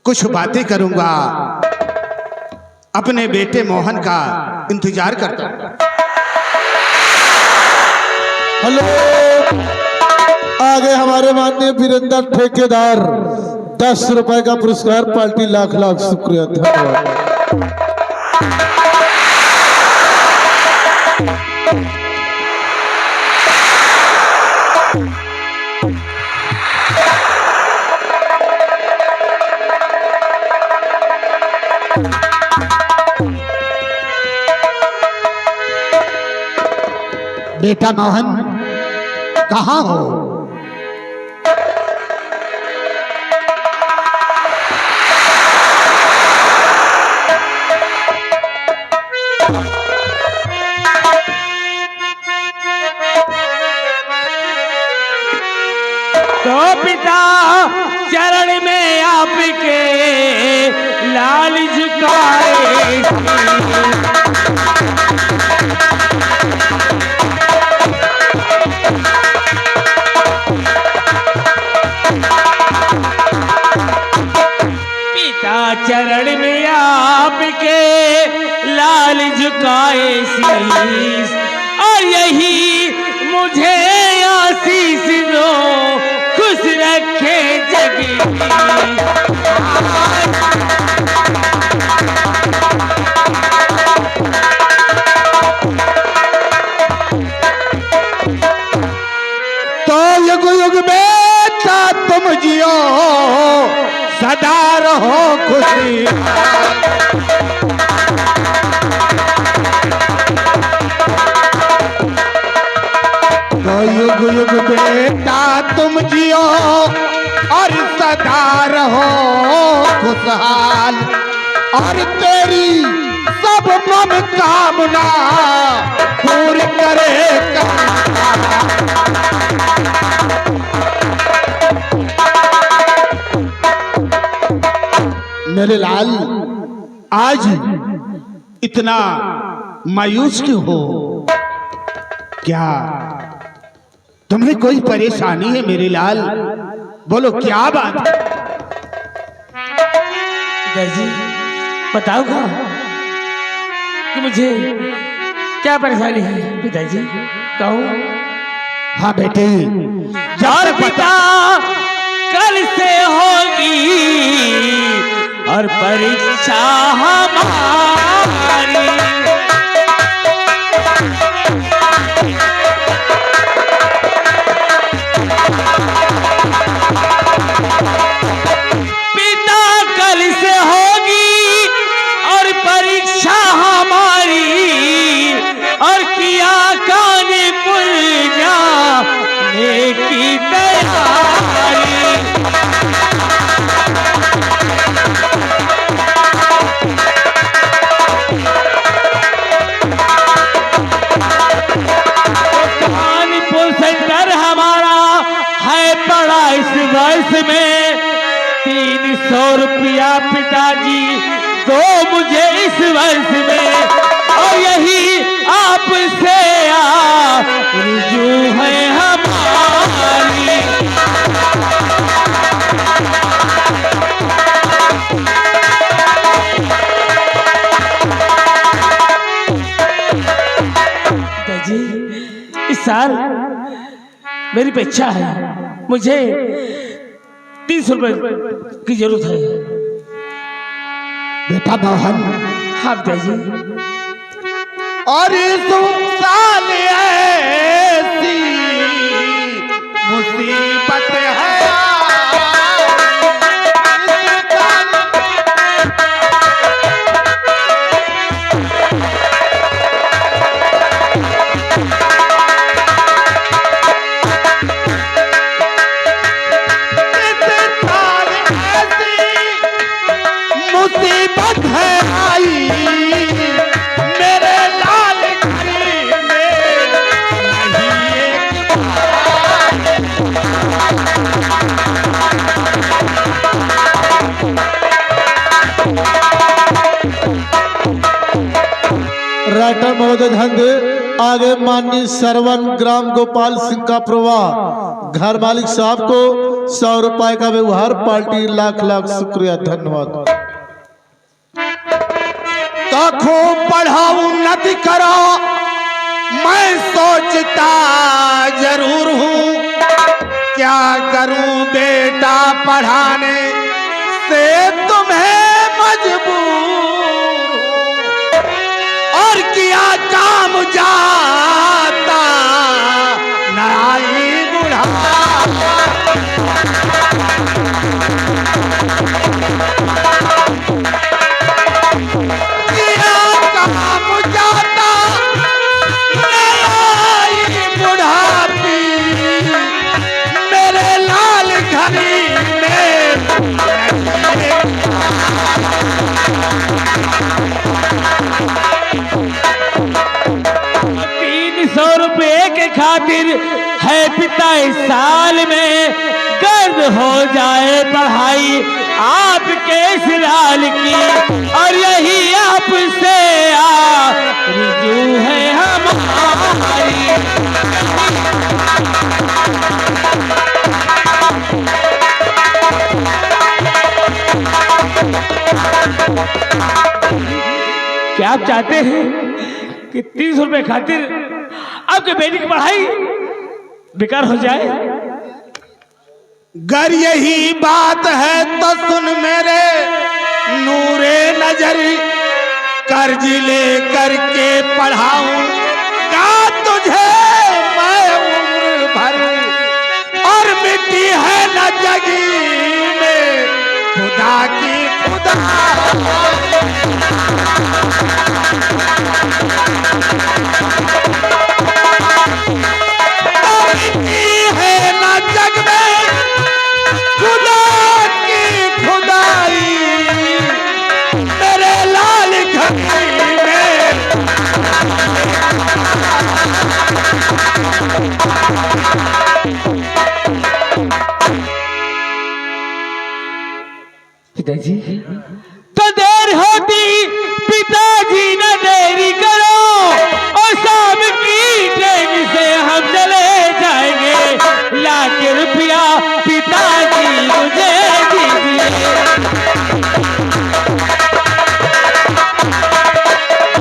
कुछ बातें करूंगा। अपने बेटे मोहन का इंतजार करता हूं। हेलो, आगे हमारे माननीय वीरेंद्र ठेकेदार 10 रुपए का पुरस्कार पार्टी लाख लाख शुक्रिया धन्यवाद। बेटा मोहन कहाँ हो? तो पिता चरण में आपके लाल झुकाए, पिता चरण में आपके लाल झुकाए शीश, और यही मुझे आशीष दो, खुश रखे जगदीश। तो युग युग बेटा तुम जियो, सदा रहो खुशी। तो युग युग बेटा तुम जियो और सदा रहो खुशहाल, और तेरी सब मनोकामना पूरी करे मेरे लाल। आज इतना मायूस क्यों हो? क्या तुम्हें कोई परेशानी है मेरे लाल? बोलो क्या बात है? पिताजी बताओगा कि मुझे क्या परेशानी है? पिताजी कहो। हाँ बेटे, और पिता कल से होगी और परीक्षा हमारी, पिता कल से होगी और परीक्षा हमारी, और किया काने पुरजा की तैयारी। कानपुर सेंटर हमारा है पड़ा इस वर्ष में 300 रुपया पिताजी दो मुझे इस वर्ष में, और यही आपसे रुजू है हमारी। पिताजी इस साल मेरी परीक्षा है, मुझे 30 रुपए की जरूरत है। बेटा मोहन, हाँ पिताजी। और इस साल ऐसी मुसीबत है मुसीबत है आई मेरे लाल घर में, नहीं एक राइटर महोदय ध्यान दे। आगे माननीय श्रवण ग्राम गोपाल सिंह का प्रवाह घर मालिक साहब को 100 रुपए का व्यवहार पार्टी लाख लाख शुक्रिया धन्यवाद। तो खूब पढ़ो उन्नति करो, मैं सोचता जरूर हूँ क्या करूँ बेटा पढ़ाने से तुम्हें मजबूर और किया काम जाता नाई बुढ़ा किया काम जाता नाई बुढ़ापी मेरे लाल घड़ी में 300 रुपए के खातिर है पिता इस साल में गर्द हो जाए पढ़ाई आपके सिराल की और यही आपसे आरज़ू है हमारी। क्या आप चाहते हैं कि 300 रुपए खातिर आपके बेटी की पढ़ाई बेकार हो जाए? गर यही बात है तो सुन मेरे नूरे नजर कर्ज ले करके पढ़ाऊंगा तुझे मैं उम्र भर और मिट्टी है न जगी में खुदा की खुदा मिट्टी है न जग में खुदा की खुदाई मेरे लाल घड़ी में पिताजी तो देर होती पिताजी न देरी करो और शाम की ट्रेन से हम चले जाएंगे। लाख रुपया पिताजी मुझे दीजिए।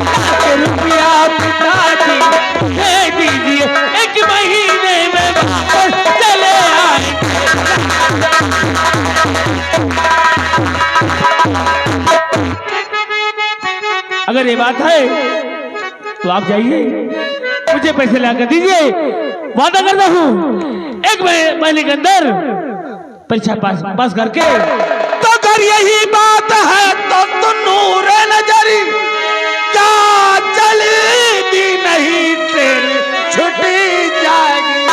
लाख रुपया पिताजी मुझे दीजिए 1 महीने में वापस चले आएंगे। अगर ये बात है तो आप जाइए मुझे पैसे लाकर दीजिए। वादा करता हूँ 1 महीने के अंदर परीक्षा पास करके। तो अगर यही बात है तो तू नूरे नजरी क्या चलेगी नहीं तेरी छुट्टी जाएगी।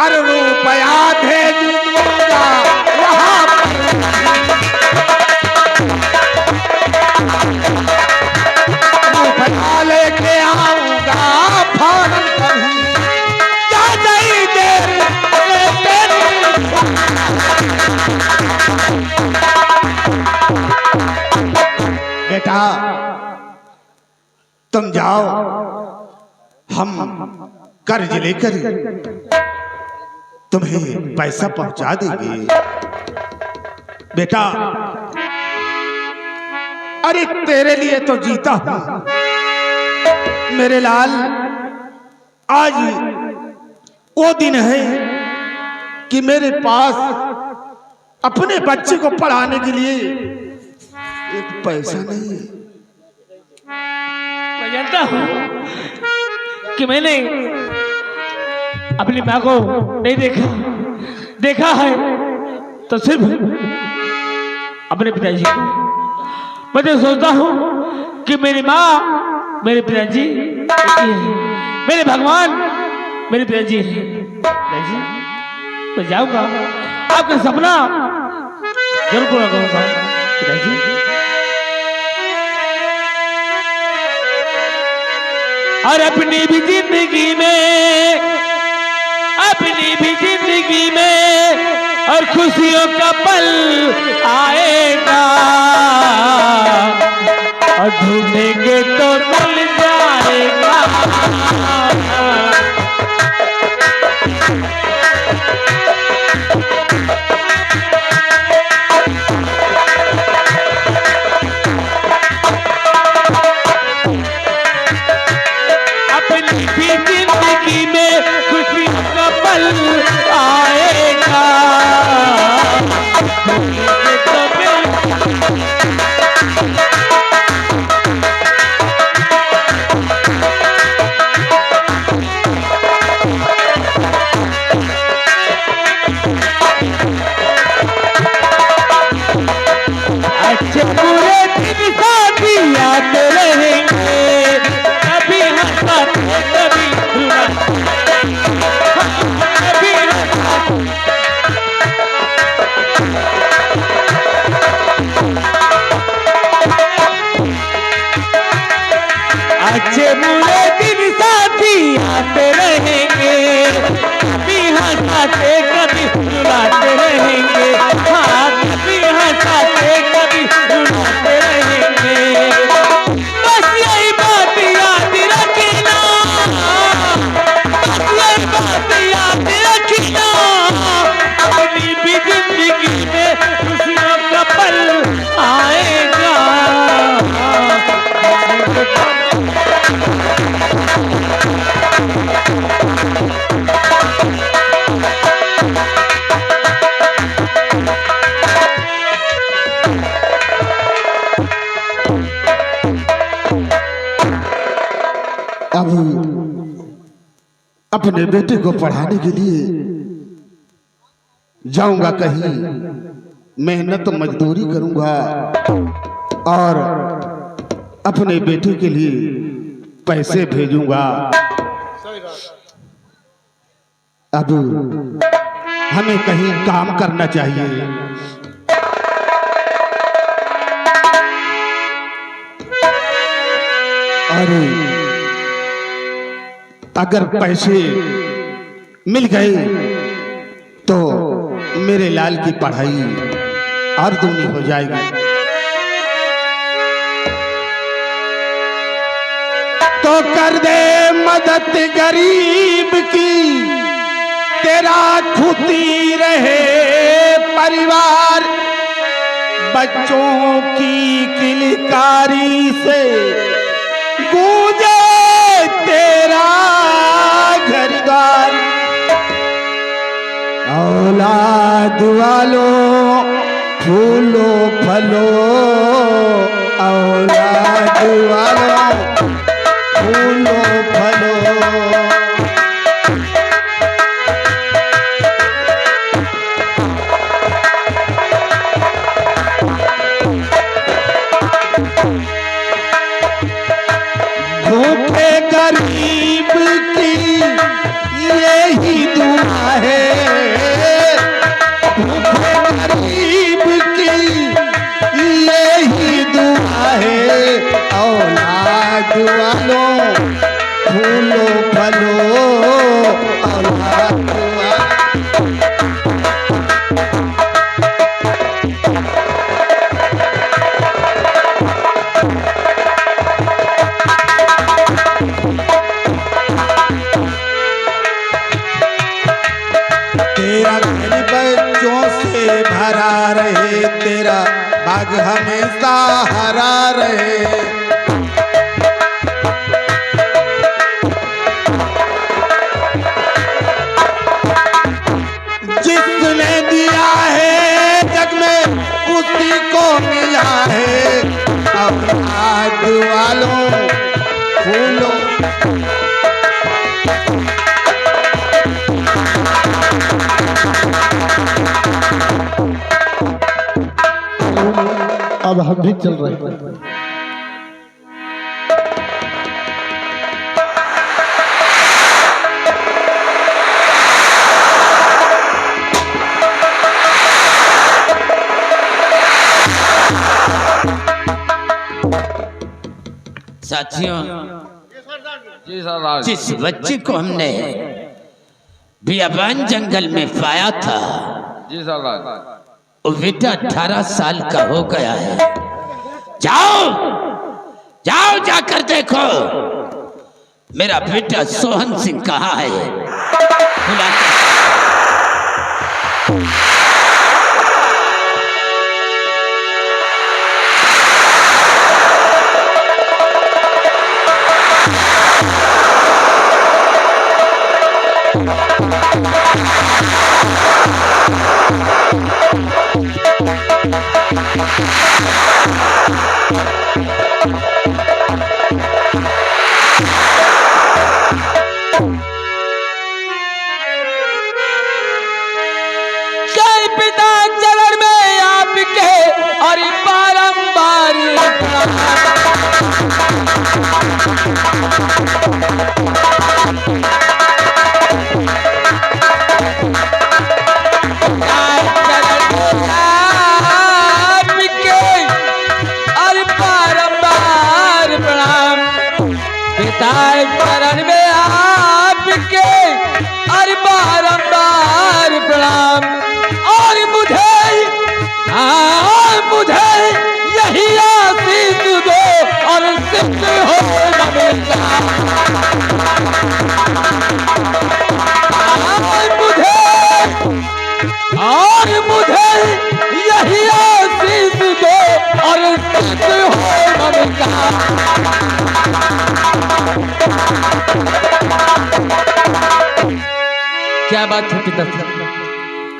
अरे रुपया भेज दूंगा वहां रुपया लेके आऊंगा फौरन कभी क्या नहीं देर तेरी बेटा तुम जाओ हम कर्ज लेकर तुम्हें पैसा पहुंचा देंगे। बेटा अरे तेरे लिए तो जीता हूं मेरे लाल। आज वो दिन है कि मेरे पास अपने बच्चे को पढ़ाने के लिए एक पैसा नहीं है। मैं जानता हूँ कि मैंने अपनी माँ को नहीं देखा है तो सिर्फ अपने पिताजी को। मैं तो सोचता हूँ कि मेरी माँ मेरे पिताजी मेरे भगवान मेरे पिताजी हैं। पिताजी मैं जाऊंगा आपका सपना जरूर पूरा करूंगा पिताजी। और अपनी भी जिंदगी में और खुशियों का पल आएगा और ढूंढेंगे तो मिल जाएगा। अपनी भी जिंदगी में खुशियों का पल आएगा तो मिल हंसाते कभी रुलाते रहेंगे, हाँ कभी हंसाते कभी रुलाते रहेंगे। बस यही बात याद रखना, बस यही बात याद रखना, अपनी भी जिंदगी में खुशियों का पल आएगा। अब अपने बेटे को पढ़ाने के लिए जाऊंगा कहीं, मेहनत मजदूरी करूंगा और अपने बेटे के लिए पैसे भेजूंगा। अब हमें कहीं काम करना चाहिए। और अगर पैसे मिल गए तो मेरे लाल की पढ़ाई और दूनी हो जाएगी। तो कर दे मदद गरीब की, तेरा खुदी रहे परिवार, बच्चों की किलकारी से गूंजे तेरा घर-द्वार। औलाद वालों फूलो फलो, औलाद वालों फूलो फलो। भूखे गरीब की यही दुआ है, भूखे गरीब की यही दुआ है। औलाद वालों फूलो फलो, औलाद वालों। तेरा घर बच्चों से भरा रहे, तेरा बाग हमेशा हरा रहे। जिसने दिया है जग में उसी को मिला है। औलाद वालों फूलों। अब हम भी चल रहे हैं। साथियों, जिस बच्चे को हमने बियाबान जंगल में पाया था, वो बेटा 18 साल का हो गया है। जाओ जाओ जाकर देखो मेरा बेटा सोहन सिंह कहाँ है। बुलाकर पिता चरण में आपके और बारंबार प्रणाम। पिता चरण में आपके और बारंबार और मुझे यही आशीष दो और सिद्ध हो ममता। क्या बात है पिताश्री,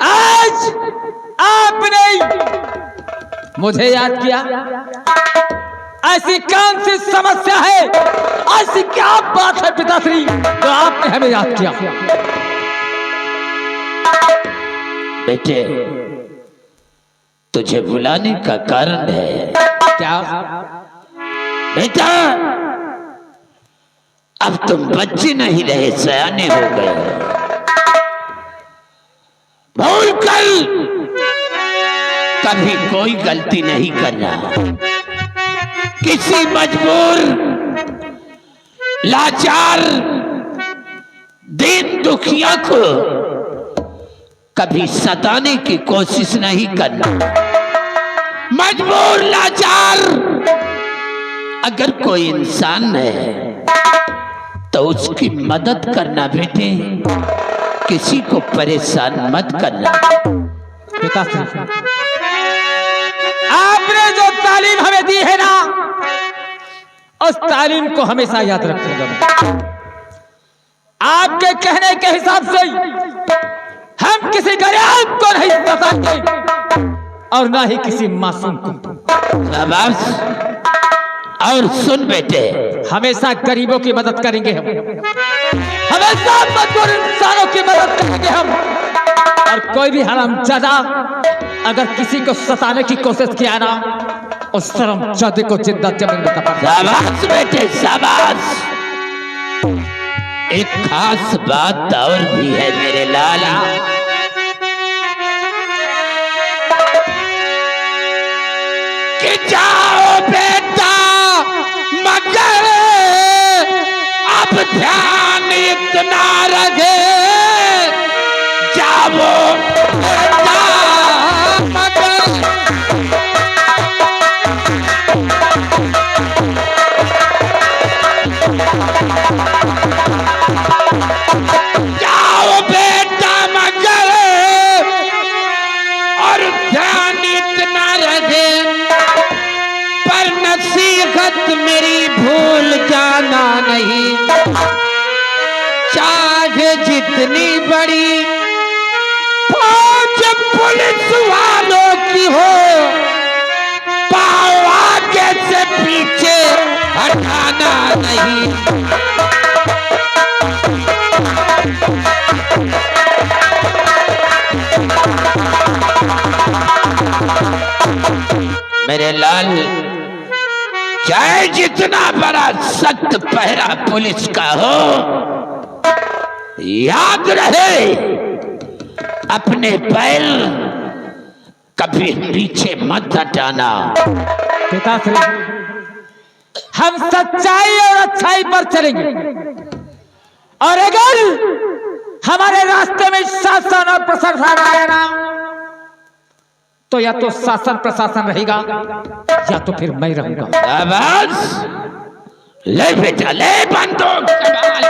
आज आपने मुझे याद किया। ऐसी कौन सी समस्या है, ऐसी क्या बात है पिताश्री जो आपने हमें याद किया? बेटे, तुझे बुलाने का कारण है। क्या बेटा, अब तुम बच्चे नहीं रहे, सयाने हो गए। भूल कर कभी कोई गलती नहीं करना। किसी मजबूर, लाचार, दीन दुखिया को कभी सताने की कोशिश नहीं करना। मजबूर, लाचार अगर कोई इंसान है तो उसकी मदद करना बेटे, किसी को परेशान मत करना। पिताश्री, आपने जो तालीम हमें दी है ना, उस तालीम को हमेशा याद रखूंगा मैं। आपके कहने के हिसाब से हम किसी गरीब को नहीं सताएंगे और ना ही किसी मासूम को। शाबाश। और सुन बेटे, हमेशा गरीबों की मदद करेंगे हम, हमेशा मजबूर इंसानों की मदद करेंगे हम। और कोई भी हरामजादा अगर किसी को सताने की कोशिश किया ना, उस हरामजादे को जिंदा जमीन में दफना। शाबाश बेटे, शाबाश। एक खास बात और भी है मेरे लाला। कि जाओ बेटा, मगर अब ध्यान इतना रखे। जाओ बेटा, मगर जाओ बेटा, मगर और ध्यान इतना रखे। पर नसीहत मेरी भूल जाना नहीं। चाहे जितनी बड़ी फौज पुलिस वालों की हो, पाँव आगे से पीछे हटाना नहीं। मेरे लाल, चाहे जितना बड़ा सख्त पहरा पुलिस का हो, याद रहे अपने पैर कभी नीचे मत हटाना। पिताश्री, हम सच्चाई और अच्छाई पर चलेंगे और अगर हमारे रास्ते में शासन और प्रशासन आए ना, तो या तो शासन प्रशासन रहेगा या तो फिर मैं रहूंगा। शाबाश। ले बेटा, ले बंदूक संभाल।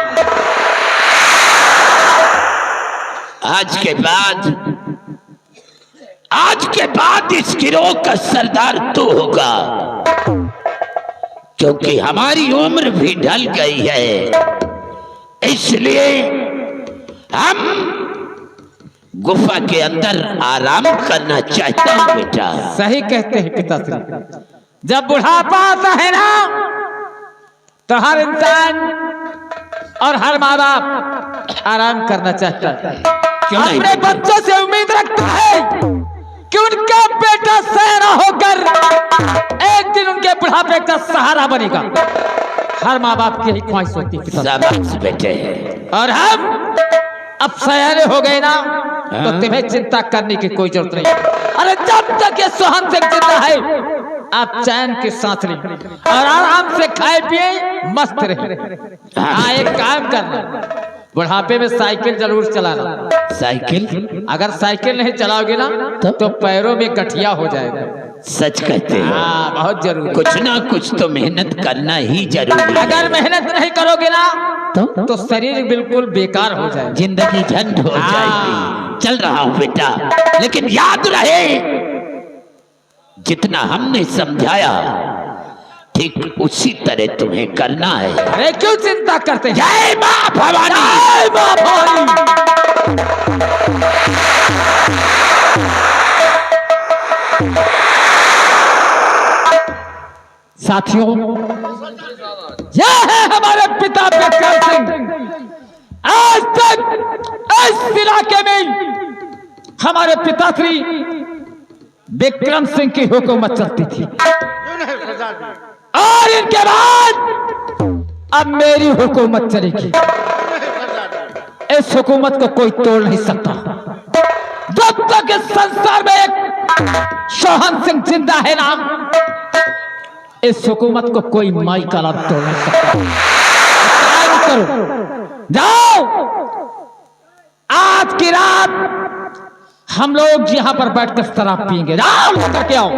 आज के बाद इस गिरोह का सरदार तू होगा, क्योंकि हमारी उम्र भी ढल गई है। इसलिए हम गुफा के अंदर आराम करना चाहता हूं बेटा। सही कहते हैं पिताश्री, जब बुढ़ापा आता है ना, तो हर इंसान और हर माँ बाप आराम करना चाहता है। क्यों नहीं? अपने बच्चों से उम्मीद रखता है कि उनका बेटा सयाना होकर एक दिन उनके बुढ़ापे का सहारा बनेगा। हर माँ बाप की यही ख्वाहिश होती है पिताश्री। शाबाश बेटे। और हम अब सयाने हो गए ना, तो तुम्हें चिंता करने की कोई जरूरत नहीं। अरे जब तक ये सोहन सिंह जिंदा है, आप चैन के साथ रहें और आराम से खाए पिए मस्त रहे। हाँ, एक काम करना, बुढ़ापे में साइकिल जरूर चलाना। साइकिल? अगर साइकिल नहीं चलाओगे ना तो पैरों में गठिया हो जाएगा। सच कहते हैं। हाँ, बहुत जरूरी। कुछ ना कुछ तो मेहनत करना ही जरूरी है। अगर मेहनत नहीं करोगे ना तो शरीर बिल्कुल बेकार हो जाएगा, जिंदगी झंड हो जाएगी। चल रहा हूं बेटा, लेकिन याद रहे जितना हमने समझाया ठीक उसी तरह तुम्हें करना है। अरे क्यों चिंता करते हैं? जय मां भवानी। जय मां भवानी। साथियों, यह है हमारे पिता विक्रम सिंह। आज तक इस इलाके में हमारे पिता श्री विक्रम सिंह की हुकूमत चलती थी, और इनके बाद अब मेरी हुकूमत चलेगी। इस हुकूमत को कोई तोड़ नहीं सकता। जब तक इस संसार में एक सोहन सिंह जिंदा है ना, इस हुकूमत को कोई माई का लाभ तोड़ नहीं सकता। करो, जाओ, आज की रात हम लोग यहां पर बैठकर शराब पिएंगे। जाओ लेकर के आओ।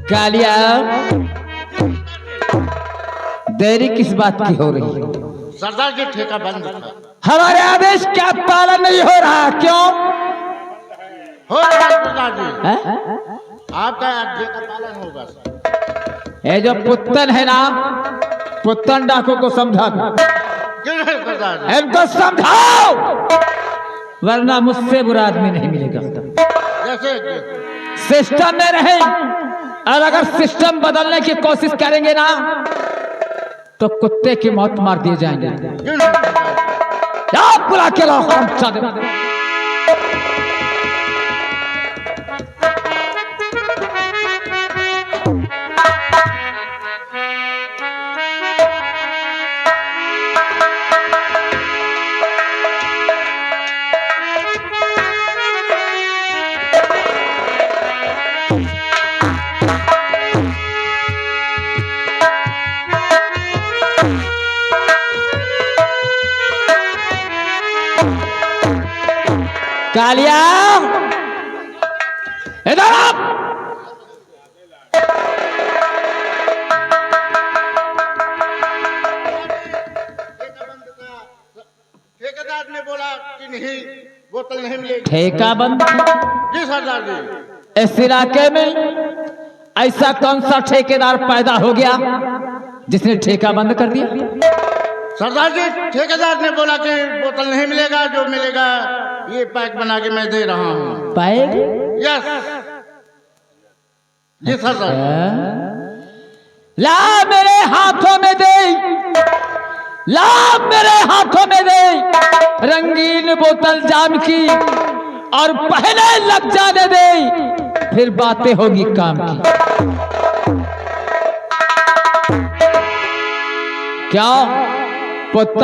कालिया, देरी किस बात की हो रही है? सरदार जी ठेका बंद था। हमारे आदेश का पालन नहीं हो रहा, क्यों? हो रहा है सरदार जी, है? आपका आदेश का पालन होगा। ये जो पुत्तन है ना, पुत्तन डाकू को समझा दो। क्यों नहीं सरदार जी? इनको समझाओ, वरना मुझसे बुरा आदमी नहीं मिलेगा। जैसे सिस्टम में रहे, और अगर सिस्टम बदलने की कोशिश करेंगे ना, तो कुत्ते की मौत मार दिए जाएंगे। क्यों नहीं सरदार जी? आप बुला के लाओ, हम चाहते। कालिया, इधर आप। ठेकेदार ने बोला कि नहीं, बोतल नहीं मिलेगी। ठेका बंद? जी सरदार जी। इस इलाके में ऐसा कौन सा ठेकेदार पैदा हो गया जिसने ठेका बंद कर दिया? सरदार जी, ठेकेदार ने बोला कि बोतल नहीं मिलेगा, जो मिलेगा ये पैक बना के मैं दे रहा हूँ। पैक? यस जी सरदार। ला मेरे हाथों में दे, ला मेरे हाथों में दे रंगीन बोतल जाम की, और पहले लग जाने दे, फिर बातें होगी काम की। क्या पुत्र